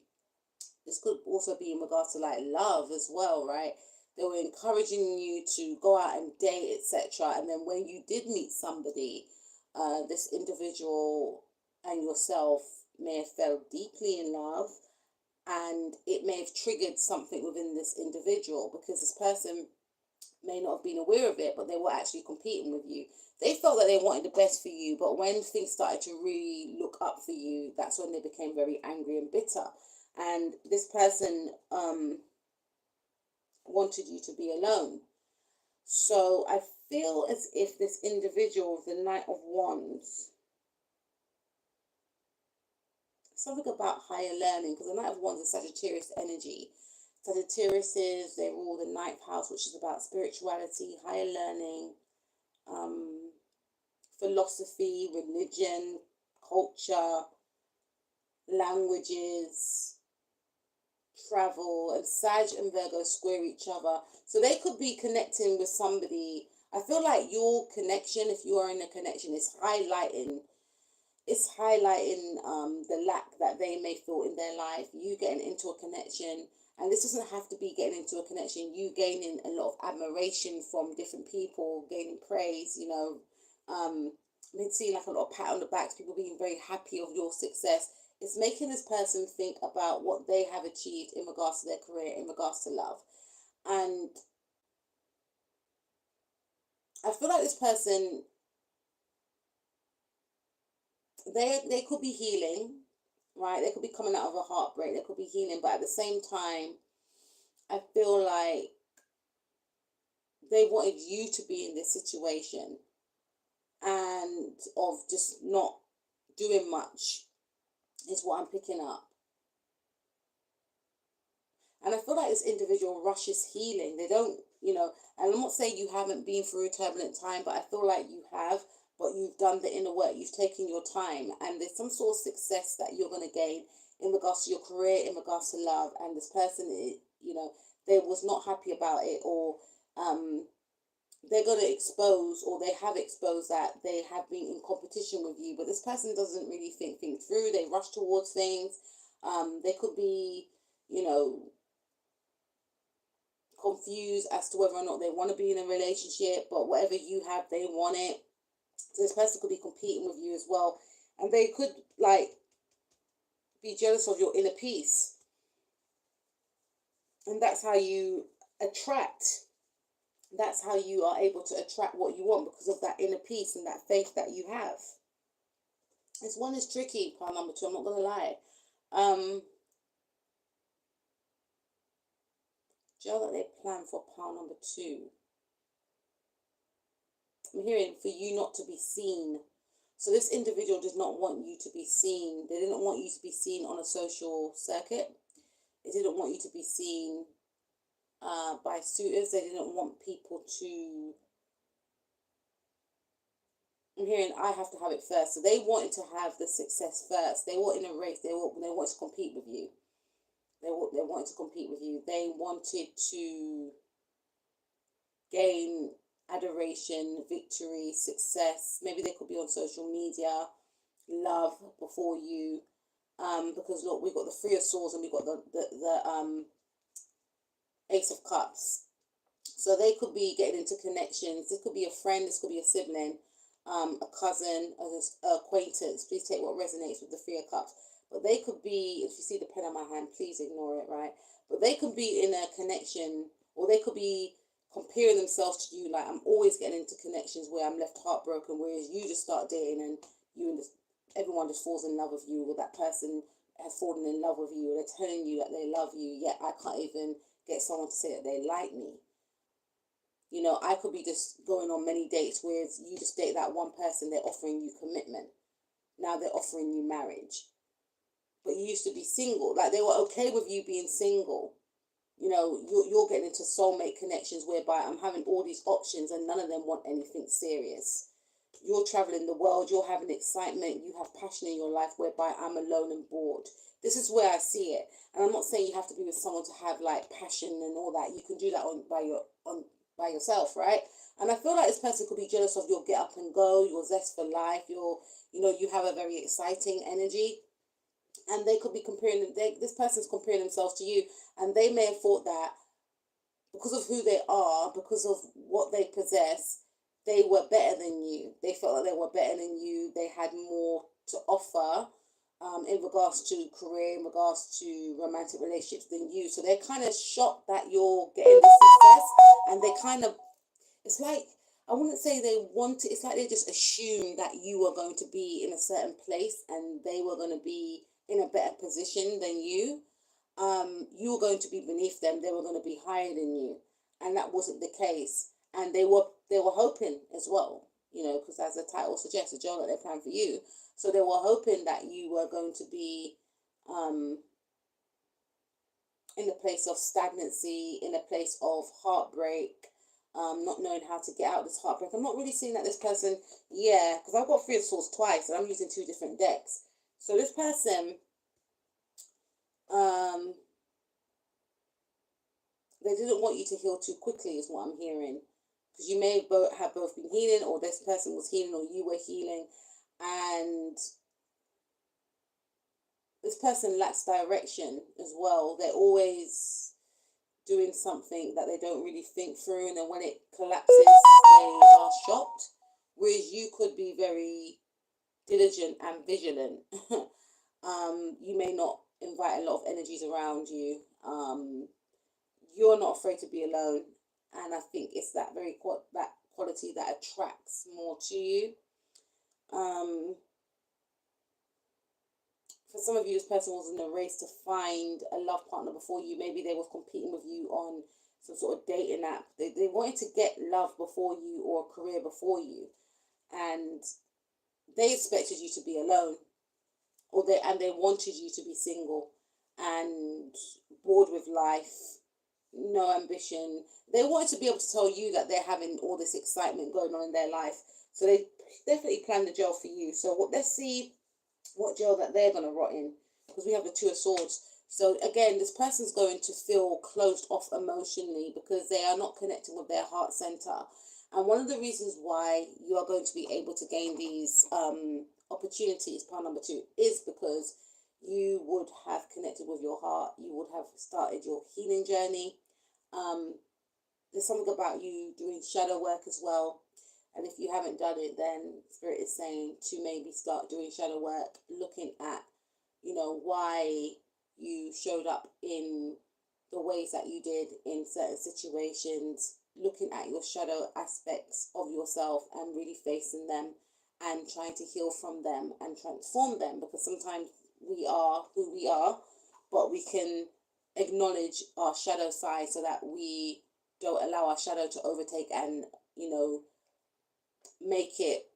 S1: love as well, right? They were encouraging you to go out and date, etc. And then when you did meet somebody, this individual and yourself may have fell deeply in love, and it may have triggered something within this individual, because this person may not have been aware of it, but they were actually competing with you. They felt that they wanted the best for you, but when things started to really look up for you, that's when they became very angry and bitter. And this person wanted you to be alone. So I feel as if this individual, the Knight of Wands, something about higher learning, because the Knight of Wands is Sagittarius energy. Sagittariuses, they rule the ninth house, which is about spirituality, higher learning, um, philosophy, religion, culture, languages, travel. And Sag and Virgo square each other. So they could be connecting with somebody. I feel like your connection, if you are in a connection, is highlighting, the lack that they may feel in their life. You getting into a connection, and this doesn't have to be getting into a connection, you gaining a lot of admiration from different people, gaining praise, I've been seeing like a lot of pat on the backs, people being very happy of your success. It's making this person think about what they have achieved in regards to their career, in regards to love. And I feel like this person, they could be healing, right? They could be coming out of a heartbreak, they could be healing, but at the same time, I feel like they wanted you to be in this situation, and of just not doing much, is what I'm picking up. And I feel like this individual rushes healing. They don't, and I'm not saying you haven't been through a turbulent time, but I feel like you have, but you've done the inner work, you've taken your time, and there's some sort of success that you're going to gain in regards to your career, in regards to love. And this person, they was not happy about it, or they're going to expose, or they have exposed that they have been in competition with you. But this person doesn't really think things through. They rush towards things. They could be, confused as to whether or not they want to be in a relationship, but whatever you have, they want it. So this person could be competing with you as well, and they could like be jealous of your inner peace, and that's how you attract. That's how you are able to attract what you want, because of that inner peace and that faith that you have. This one is tricky, pile number two. I'm not gonna lie. Joe, that they plan for pile number two. I'm hearing for you not to be seen. So this individual does not want you to be seen. They didn't want you to be seen on a social circuit. They didn't want you to be seen by suitors. They didn't want people to. I'm hearing I have to have it first. So they wanted to have the success first. They were in a race. They wanted to compete with you. They wanted to compete with you. They wanted to gain adoration, victory, success. Maybe they could be on social media, love before you. Because look, we've got the Three of Swords and we've got the Ace of Cups. So they could be getting into connections. This could be a friend, this could be a sibling, a cousin, an acquaintance. Please take what resonates with the Three of Cups. But they could be, if you see the pen on my hand, please ignore it, right? But they could be in a connection, or they could be comparing themselves to you. Like, I'm always getting into connections where I'm left heartbroken, whereas you just start dating and everyone just falls in love with you, or that person has fallen in love with you, or they're telling you that they love you, yet I can't even get someone to say that they like me. You know, I could be just going on many dates where you just date that one person, they're offering you commitment. Now they're offering you marriage. But you used to be single. Like, they were okay with you being single. You know, you're getting into soulmate connections whereby I'm having all these options and none of them want anything serious. You're traveling the world, you're having excitement, you have passion in your life whereby I'm alone and bored. This is where I see it. And I'm not saying you have to be with someone to have like passion and all that. You can do that by yourself, right? And I feel like this person could be jealous of your get up and go, your zest for life, you have a very exciting energy. And they could be this person's comparing themselves to you, and they may have thought that because of who they are, because of what they possess, they were better than you. They felt like they were better than you. They had more to offer in regards to career, in regards to romantic relationships than you. So they're kind of shocked that you're getting this success, and they kind of, it's like, I wouldn't say they want it. It's like they just assume that you are going to be in a certain place and they were going to be in a better position than you. You were going to be beneath them. They were going to be higher than you, and that wasn't the case. And they were hoping as well, because as the title suggests, a job that they planned for you. So they were hoping that you were going to be in a place of stagnancy, in a place of heartbreak, not knowing how to get out of this heartbreak. I'm not really seeing that this person, because I've got Three of Swords twice, and I'm using two different decks. So this person, they didn't want you to heal too quickly, is what I'm hearing. Because you may have both been healing, or this person was healing, or you were healing, and this person lacks direction as well. They're always doing something that they don't really think through, and then when it collapses, they are shocked. Whereas you could be very diligent and vigilant. You may not invite a lot of energies around you. You're not afraid to be alone, and I think it's that that quality that attracts more to you. For some of you, this person was in a race to find a love partner before you. Maybe they was competing with you on some sort of dating app. They wanted to get love before you, or a career before you, and they expected you to be alone, and they wanted you to be single and bored with life, no ambition. They wanted to be able to tell you that they're having all this excitement going on in their life. So they definitely planned the jail for you. So let's see what jail that they're going to rot in, because we have the Two of Swords. So again, this person's going to feel closed off emotionally because they are not connecting with their heart center. And one of the reasons why you are going to be able to gain these opportunities, part number 2, is because you would have connected with your heart. You would have started your healing journey. There's something about you doing shadow work as well. And if you haven't done it, then Spirit is saying to maybe start doing shadow work, looking at, why you showed up in the ways that you did in certain situations, looking at your shadow aspects of yourself and really facing them and trying to heal from them and transform them, because sometimes we are who we are, but we can acknowledge our shadow side so that we don't allow our shadow to overtake and, make it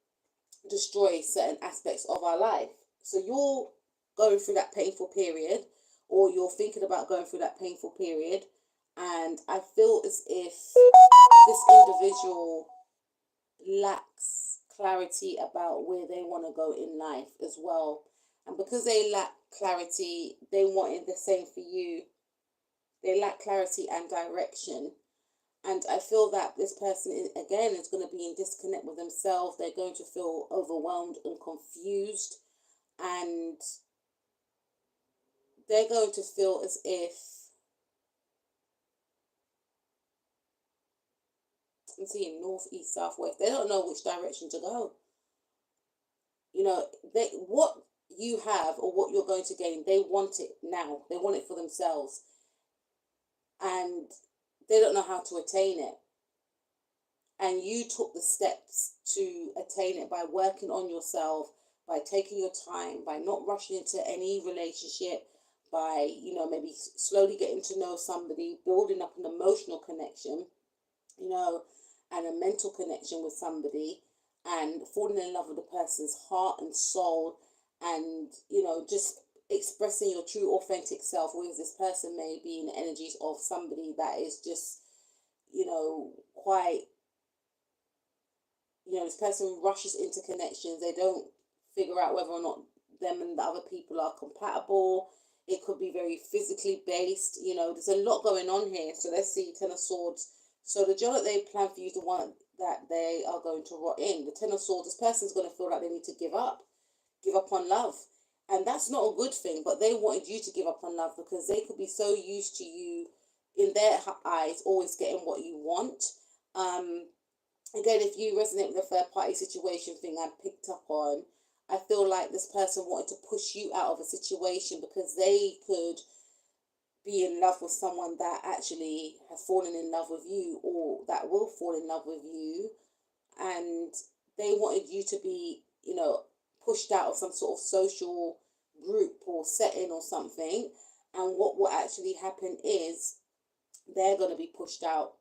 S1: destroy certain aspects of our life. So you're going through that painful period, or you're thinking about going through that painful period, and I feel as if this individual lacks clarity about where they want to go in life as well. And because they lack clarity, they wanted the same for you. They lack clarity and direction. And I feel that this person, again, is going to be in disconnect with themselves. They're going to feel overwhelmed and confused. And they're going to feel as if, I'm seeing north, east, south, west. They don't know which direction to go. You know, what you have or what you're going to gain, they want it now. They want it for themselves. And they don't know how to attain it. And you took the steps to attain it by working on yourself, by taking your time, by not rushing into any relationship, by, maybe slowly getting to know somebody, building up an emotional connection, and a mental connection with somebody, and falling in love with the person's heart and soul, and, just expressing your true authentic self, whereas this person may be in the energies of somebody that is just, quite, this person rushes into connections. They don't figure out whether or not them and the other people are compatible. It could be very physically based. There's a lot going on here. So let's see, Ten of Swords. So the job that they plan for you is the one that they are going to rot in. The Ten of Swords, this person's going to feel like they need to give up on love. And that's not a good thing, but they wanted you to give up on love because they could be so used to you, in their eyes, always getting what you want. Again, if you resonate with the third party situation thing I picked up on, I feel like this person wanted to push you out of a situation because they could be in love with someone that actually has fallen in love with you, or that will fall in love with you. And they wanted you to be, pushed out of some sort of social group or setting or something. And what will actually happen is they're going to be pushed out.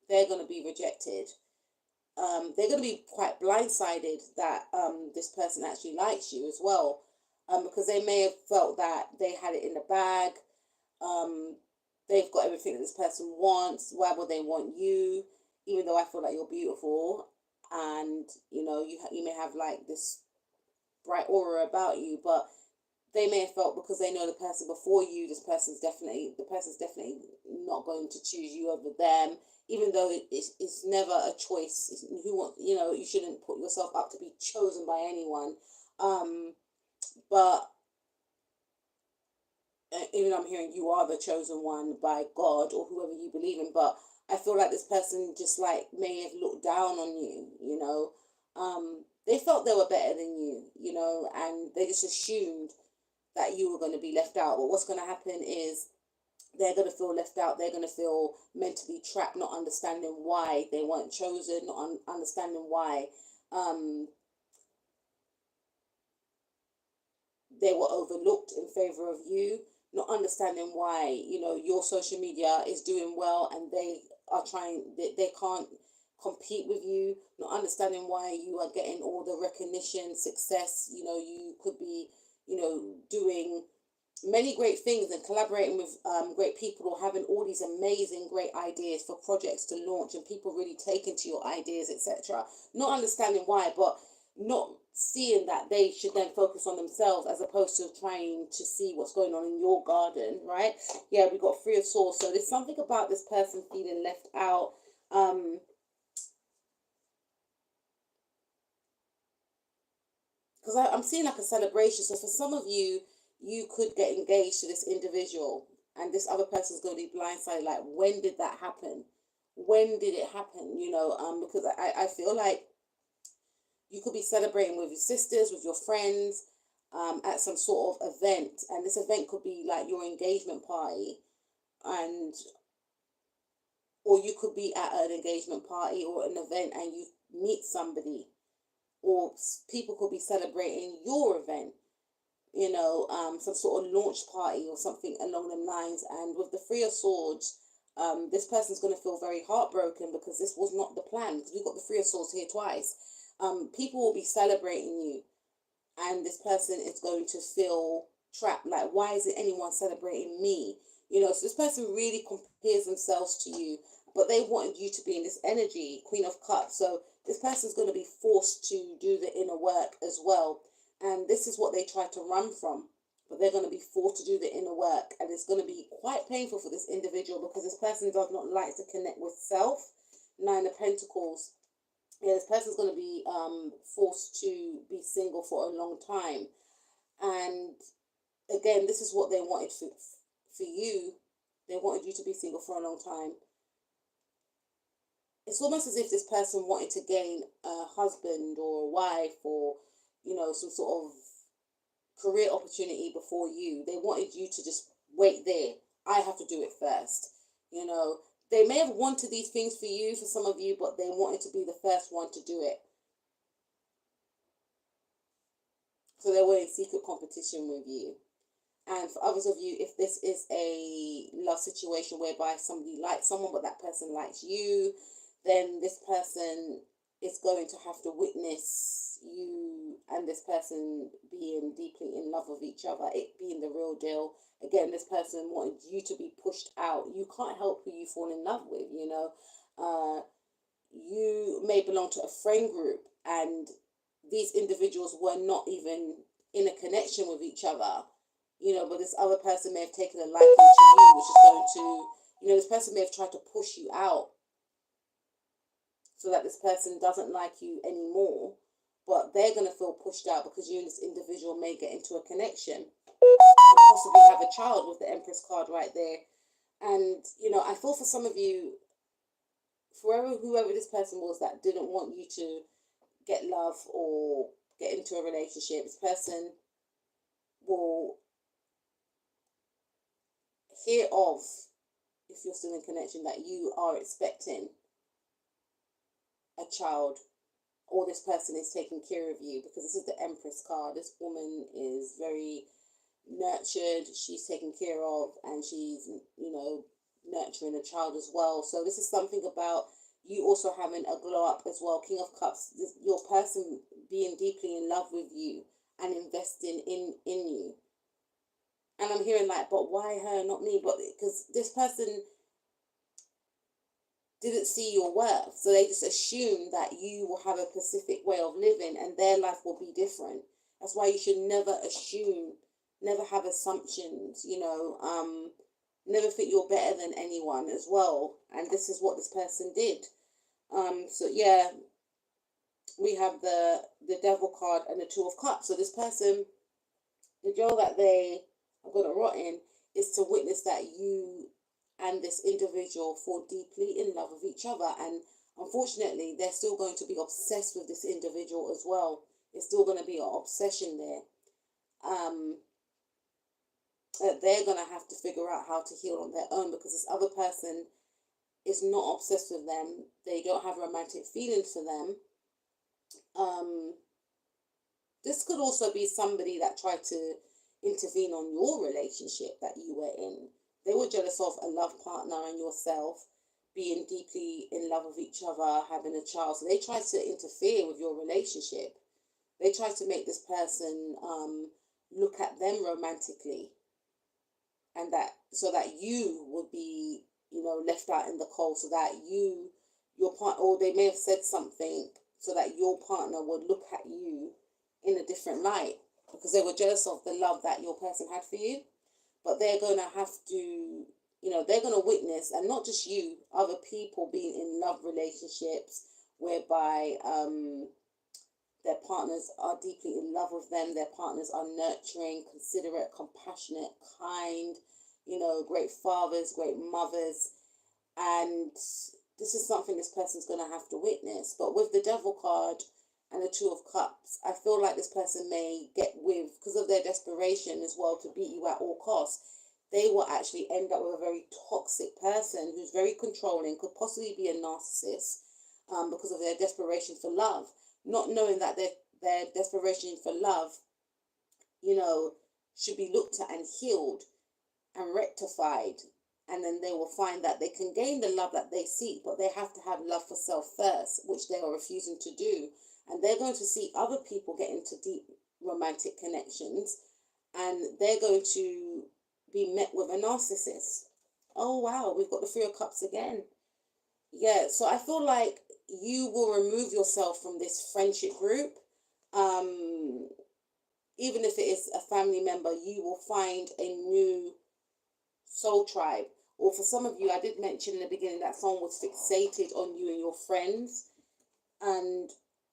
S1: They're going to be rejected. They're going to be quite blindsided that this person actually likes you as well, because they may have felt that they had it in the bag. They've got everything that this person wants. Why would they want you? Even though I feel like you're beautiful, and you may have like this bright aura about you, but they may have felt because they know the person before you, the person's definitely not going to choose you over them, even though it's never a choice. You shouldn't put yourself up to be chosen by anyone. But even I'm hearing you are the chosen one by God or whoever you believe in, but I feel like this person just like may have looked down on you, they felt they were better than you, and they just assumed that you were going to be left out. But what's going to happen is they're going to feel left out. They're going to feel mentally trapped, not understanding why they weren't chosen, not understanding why they were overlooked in favor of you, not understanding why, your social media is doing well and they can't compete with you, not understanding why you are getting all the recognition, success. You could be, doing many great things and collaborating with great people, or having all these amazing great ideas for projects to launch and people really taking to your ideas, etc. Not understanding why, but not seeing that they should then focus on themselves as opposed to trying to see what's going on in your garden, right? Yeah, we got Three of Swords. So there's something about this person feeling left out. Because I'm seeing like a celebration. So for some of you, you could get engaged to this individual and this other person's going to be blindsided. Like, when did that happen? When did it happen? Because I feel like you could be celebrating with your sisters, with your friends, at some sort of event. And this event could be like your engagement party. Or you could be at an engagement party or an event and you meet somebody. Or people could be celebrating your event, some sort of launch party or something along them lines. And with the Three of Swords, this person's going to feel very heartbroken because this was not the plan. Because we've got the Three of Swords here twice. People will be celebrating you, and this person is going to feel trapped. Like, why isn't anyone celebrating me? So this person really compares themselves to you, but they wanted you to be in this energy, Queen of Cups. So this person's going to be forced to do the inner work as well. And this is what they try to run from. but they're going to be forced to do the inner work, and it's going to be quite painful for this individual because this person does not like to connect with self. Nine of Pentacles. Yeah, this person's going to be forced to be single for a long time. And again, this is what they wanted for you. They wanted you to be single for a long time. It's almost as if this person wanted to gain a husband or a wife, or, you know, some sort of career opportunity before you. They wanted you to just wait there. I have to do it first. You know, they may have wanted these things for you, for some of you, but they wanted to be the first one to do it. So they were in secret competition with you. And for others of you, if this is a love situation whereby somebody likes someone but that person likes you, then this person is going to have to witness you and this person being deeply in love with each other, it being the real deal. Again, this person wanted you to be pushed out. You can't help who you fall in love with, you know. You may belong to a friend group, and these individuals were not even in a connection with each other, you know, but this other person may have taken a liking to you, which is going to, you know, this person may have tried to push you out so that this person doesn't like you anymore, but they're going to feel pushed out because you and this individual may get into a connection and possibly have a child with the Empress card right there. And, you know, I feel for some of you, whoever this person was that didn't want you to get love or get into a relationship, this person will hear of, if you're still in connection, that you are expecting a child, or this person is taking care of you, because this is the Empress card. This woman is very nurtured, she's taken care of, and she's, you know, nurturing a child as well. So this is something about you also having a glow up as well. King of Cups, your person being deeply in love with you and investing in you. And I'm hearing like, but why her, not me? But because this person didn't see your worth, so they just assume that you will have a specific way of living and their life will be different. That's why you should never assume, never have assumptions, you know, never think you're better than anyone as well. And this is what this person did. So yeah, we have the Devil card and the Two of Cups. So this person, the girl that they are going to rot in, is to witness that you and this individual fall deeply in love with each other. And unfortunately, they're still going to be obsessed with this individual as well. It's still going to be an obsession there. They're going to have to figure out how to heal on their own, because this other person is not obsessed with them. They don't have romantic feelings for them. This could also be somebody that tried to intervene on your relationship that you were in. They were jealous of a love partner and yourself being deeply in love with each other, having a child. So they tried to interfere with your relationship. They tried to make this person look at them romantically, and that so that you would be, you know, left out in the cold, so that your partner, or they may have said something so that your partner would look at you in a different light, because they were jealous of the love that your person had for you. But they're going to have to, you know, they're going to witness, and not just you, other people being in love relationships whereby their partners are deeply in love with them. Their partners are nurturing, considerate, compassionate, kind, you know, great fathers, great mothers. And this is something this person's going to have to witness. But with the Devil card and the Two of Cups, I feel like this person may get with, because of their desperation as well, to beat you at all costs. They will actually end up with a very toxic person who's very controlling, could possibly be a narcissist, because of their desperation for love, not knowing that their desperation for love, you know, should be looked at and healed and rectified. And then they will find that they can gain the love that they seek, but they have to have love for self first, which they are refusing to do. And they're going to see other people get into deep romantic connections, and they're going to be met with a narcissist. Oh, wow, we've got the Three of Cups again. Yeah, so I feel like you will remove yourself from this friendship group. even if it is a family member, you will find a new soul tribe. Or for some of you, I did mention in the beginning that someone was fixated on you and your friends. And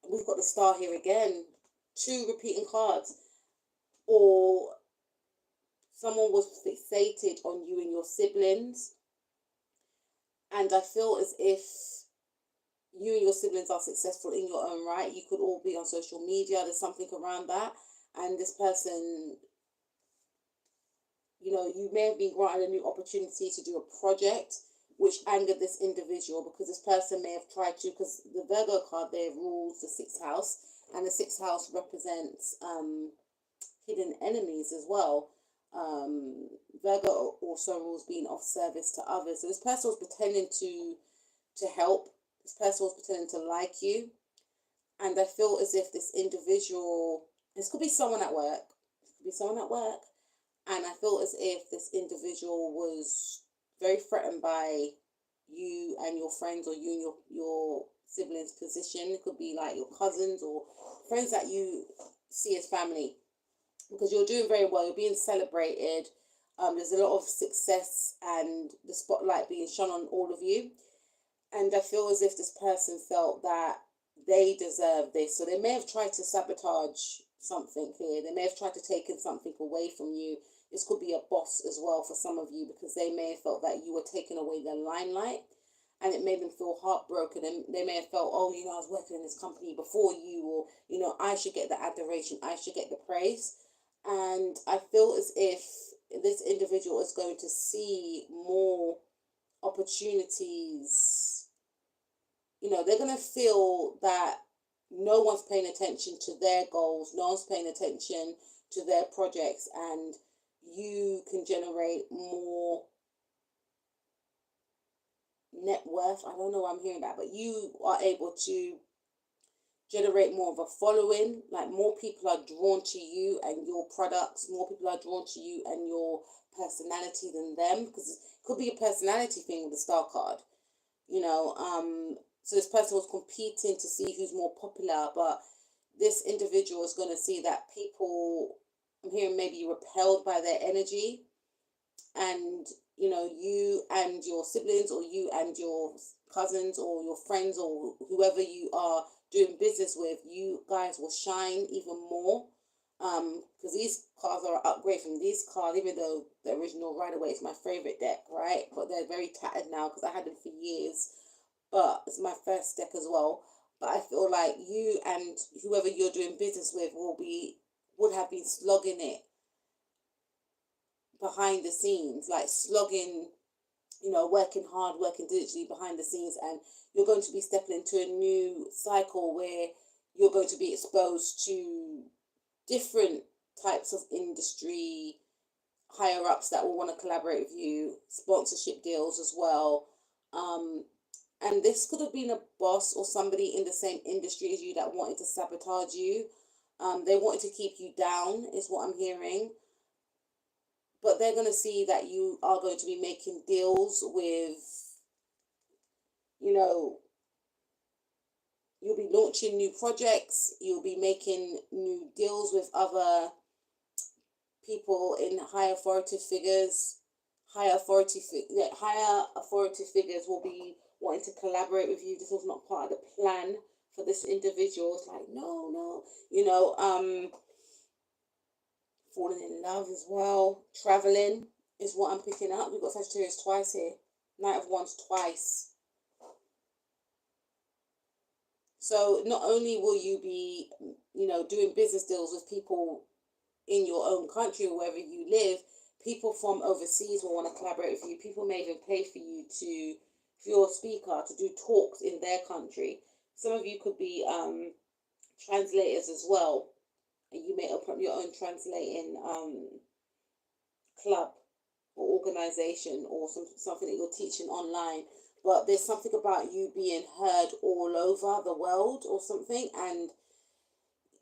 S1: we've got the star here again, 2 repeating cards. Or someone was fixated on you and your siblings. And I feel as if you and your siblings are successful in your own right. You could all be on social media. There's something around that. And this person, you may have been granted a new opportunity to do a project which angered this individual, because this person may have tried to, because the Virgo card there rules the 6th house, and the 6th house represents hidden enemies as well. Virgo also rules being of service to others. So this person was pretending to help. This person was pretending to like you. And I feel as if this individual, this could be someone at work. And I feel as if this individual was very threatened by you and your friends, or you and your siblings' position. It could be like your cousins or friends that you see as family, because you're doing very well. You're being celebrated. There's a lot of success and the spotlight being shone on all of you. And I feel as if this person felt that they deserve this. So they may have tried to sabotage something here. They may have tried to take something away from you. This could be a boss as well for some of you, because they may have felt that you were taking away their limelight, and it made them feel heartbroken. And they may have felt, oh, I was working in this company before you, or, I should get the adoration, I should get the praise. And I feel as if this individual is going to see more opportunities. They're going to feel that no one's paying attention to their goals, no one's paying attention to their projects, and you can generate more net worth. I don't know why I'm hearing that, but you are able to generate more of a following. Like, more people are drawn to you and your products, more people are drawn to you and your personality than them, because it could be a personality thing with the star card. So this person was competing to see who's more popular, but this individual is going to see that people, I'm hearing, maybe repelled by their energy, and you and your siblings, or you and your cousins, or your friends, or whoever you are doing business with, you guys will shine even more, because these cards are an upgrade from these cards, even though the original Rider-Waite is my favorite deck, right? But they're very tattered now because I had them for years, but it's my first deck as well. But I feel like you and whoever you're doing business with would have been slogging it behind the scenes, like slogging, working hard, working diligently behind the scenes, and you're going to be stepping into a new cycle where you're going to be exposed to different types of industry higher ups that will want to collaborate with you, sponsorship deals as well. And this could have been a boss or somebody in the same industry as you that wanted to sabotage you. They wanted to keep you down, is what I'm hearing. But they're going to see that you are going to be making deals with, you'll be launching new projects. You'll be making new deals with other people in higher authority figures. Higher authority figures will be wanting to collaborate with you. This was not part of the plan for this individual. It's like, no, falling in love as well. Traveling is what I'm picking up. We've got Sagittarius twice here. Knight of Wands twice. So not only will you be, doing business deals with people in your own country or wherever you live, people from overseas will want to collaborate with you. People may even pay for you if you're a speaker, to do talks in their country. Some of you could be translators as well, and you may open up your own translating club or organization, or something that you're teaching online. But there's something about you being heard all over the world or something, and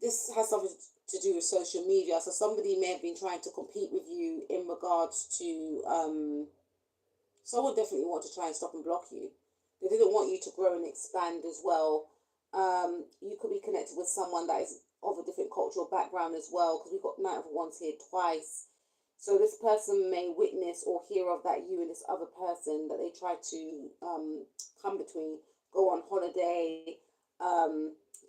S1: this has something to do with social media. So somebody may have been trying to compete with you in regards to someone definitely want to try and stop and block you. They didn't want you to grow and expand as well. You could be connected with someone that is of a different cultural background as well, because we've got Knight of Wands here twice. So this person may witness or hear of that you and this other person that they try to come between, go on holiday.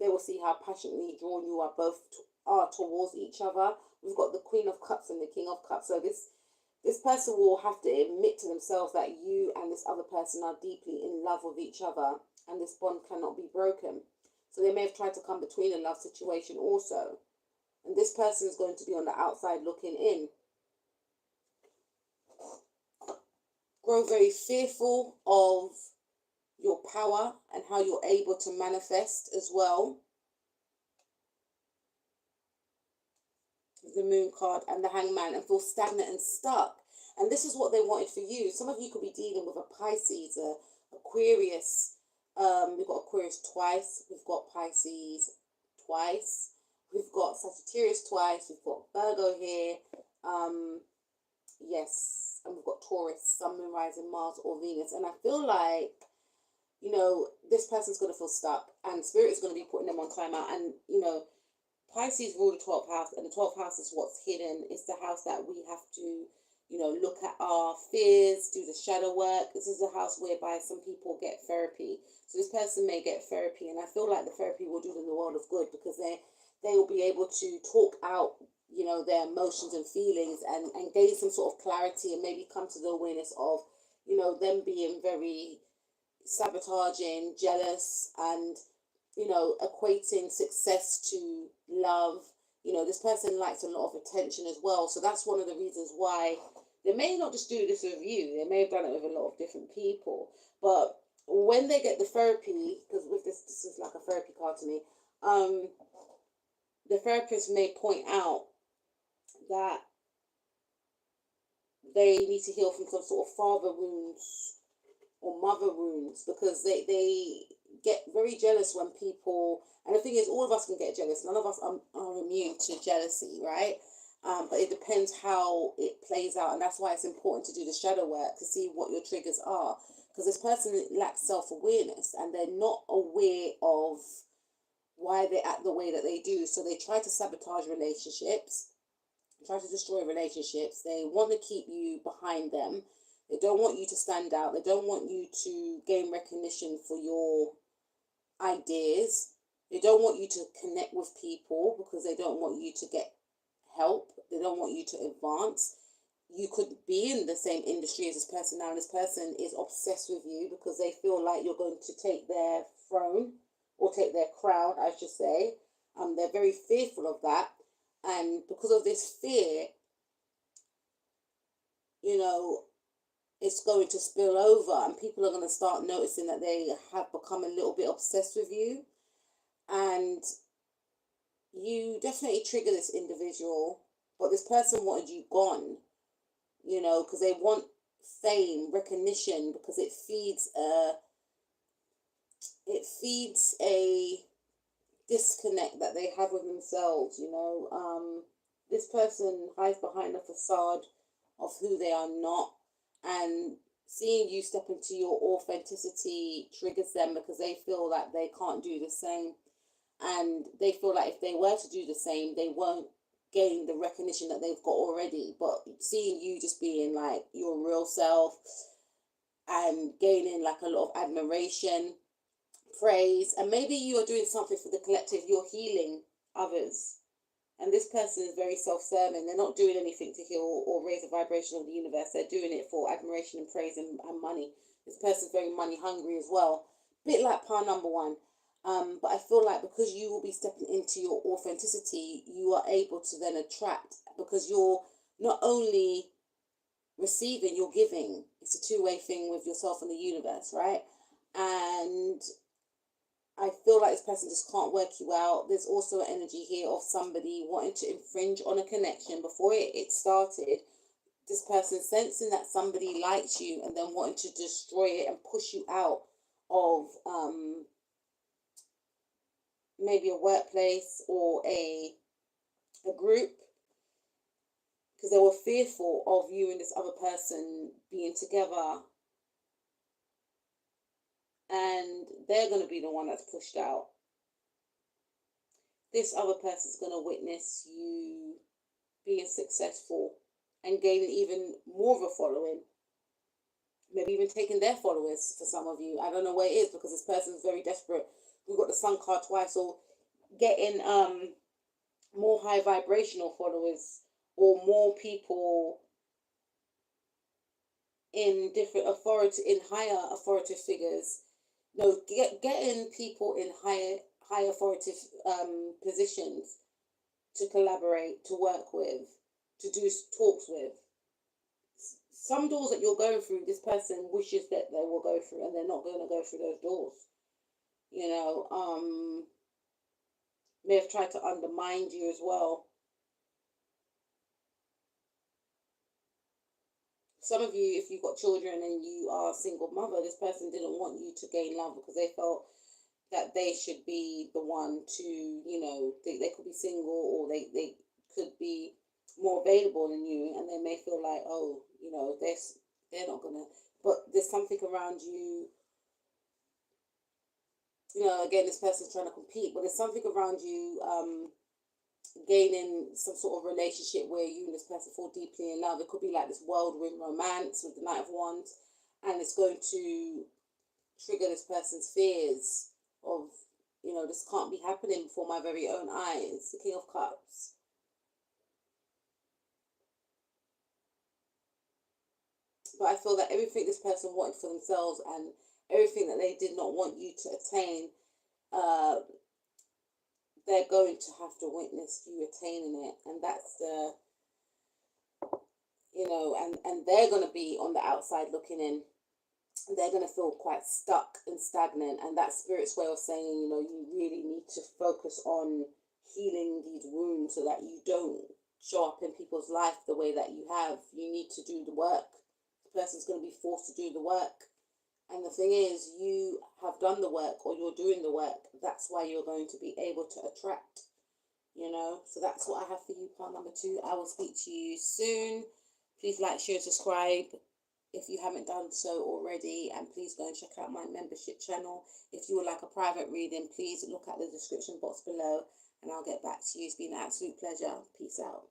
S1: They will see how passionately drawn you are both are towards each other. We've got the Queen of Cups and the King of Cups. So this person will have to admit to themselves that you and this other person are deeply in love with each other, and this bond cannot be broken. So they may have tried to come between a love situation also. And this person is going to be on the outside looking in. Grow very fearful of your power and how you're able to manifest as well. The Moon card and the Hangman, and feel stagnant and stuck. And this is what they wanted for you. Some of you could be dealing with a Pisces, a Aquarius. We've got Aquarius twice. We've got Pisces twice. We've got Sagittarius twice. We've got Virgo here. Yes. And we've got Taurus, Sun, Moon, Rising, Mars, or Venus. And I feel like, you know, this person's going to feel stuck. And Spirit is going to be putting them on timeout. And, you know, Pisces rule the 12th house, and the 12th house is what's hidden. It's the house that we have to, you know, look at our fears, do the shadow work. This is a house whereby some people get therapy. So this person may get therapy, and I feel like the therapy will do them the world of good, because they will be able to talk out, you know, their emotions and feelings, and gain some sort of clarity, and maybe come to the awareness of, you know, them being very sabotaging, jealous, and, you know, equating success to love. You know, this person likes a lot of attention as well. So that's one of the reasons why they may not just do this with you. They may have done it with a lot of different people. But when they get the therapy, because with this is like a therapy card to me, the therapist may point out that they need to heal from some sort of father wounds or mother wounds, because they get very jealous when people, and the thing is, all of us can get jealous. None of us are immune to jealousy, right? But it depends how it plays out, and that's why it's important to do the shadow work to see what your triggers are, because this person lacks self-awareness, and they're not aware of why they act the way that they do. So they try to sabotage relationships, try to destroy relationships. They want to keep you behind them. They don't want you to stand out. They don't want you to gain recognition for your ideas. They don't want you to connect with people, because they don't want you to get help. They don't want you to advance. You could be in the same industry as this person now, and this person is obsessed with you because they feel like you're going to take their throne, or take their crown, I should say. They're very fearful of that. And because of this fear, you know, it's going to spill over, and people are going to start noticing that they have become a little bit obsessed with you. And you definitely trigger this individual, but this person wanted you gone, you know, because they want fame, recognition, because it feeds a disconnect that they have with themselves, you know. This person hides behind a facade of who they are not, and seeing you step into your authenticity triggers them, because they feel that they can't do the same, and they feel like if they were to do the same, they won't gain the recognition that they've got already. But seeing you just being like your real self and gaining like a lot of admiration, praise, and maybe you are doing something for the collective, you're healing others. And this person is very self-serving. They're not doing anything to heal or raise the vibration of the universe. They're doing it for admiration and praise and money. This person's very money hungry as well. Bit like par number one. But I feel like because you will be stepping into your authenticity, you are able to then attract, because you're not only receiving, you're giving. It's a two-way thing with yourself and the universe, right? And I feel like this person just can't work you out. There's also an energy here of somebody wanting to infringe on a connection before it started. This person sensing that somebody likes you and then wanting to destroy it and push you out of maybe a workplace or a group, because they were fearful of you and this other person being together, and they're going to be the one that's pushed out. this other person's going to witness you being successful and gaining even more of a following. Maybe even taking their followers for some of you. I don't know what it is, because this person's very desperate. We've got the Sun card twice, or getting more high vibrational followers, or more people in different authority, in higher authoritative figures. No, getting people in high authoritative positions to collaborate, to work with, to do talks with. Some doors that you're going through, this person wishes that they will go through, and they're not going to go through those doors. You know, may have tried to undermine you as well. Some of you, if you've got children and you are a single mother, this person didn't want you to gain love because they felt that they should be the one to, you know, they could be single, or they could be more available than you, and they may feel like, oh, you know, they're not gonna, but there's something around you. You know, again, this person's trying to compete, but there's something around you gaining some sort of relationship where you and this person fall deeply in love. It could be like this whirlwind romance with the Knight of Wands, and it's going to trigger this person's fears of, you know, this can't be happening before my very own eyes. The King of Cups. But I feel that everything this person wanted for themselves, and everything that they did not want you to attain, they're going to have to witness you attaining it. And that's the, you know, and they're going to be on the outside looking in. They're going to feel quite stuck and stagnant. And that spirit's way of saying, you know, you really need to focus on healing these wounds so that you don't show up in people's life the way that you have. You need to do the work. The person's going to be forced to do the work. And the thing is, you have done the work, or you're doing the work. That's why you're going to be able to attract, you know. So that's what I have for you, part number 2. I will speak to you soon. Please like, share, subscribe if you haven't done so already. And please go and check out my membership channel. If you would like a private reading, please look at the description box below, and I'll get back to you. It's been an absolute pleasure. Peace out.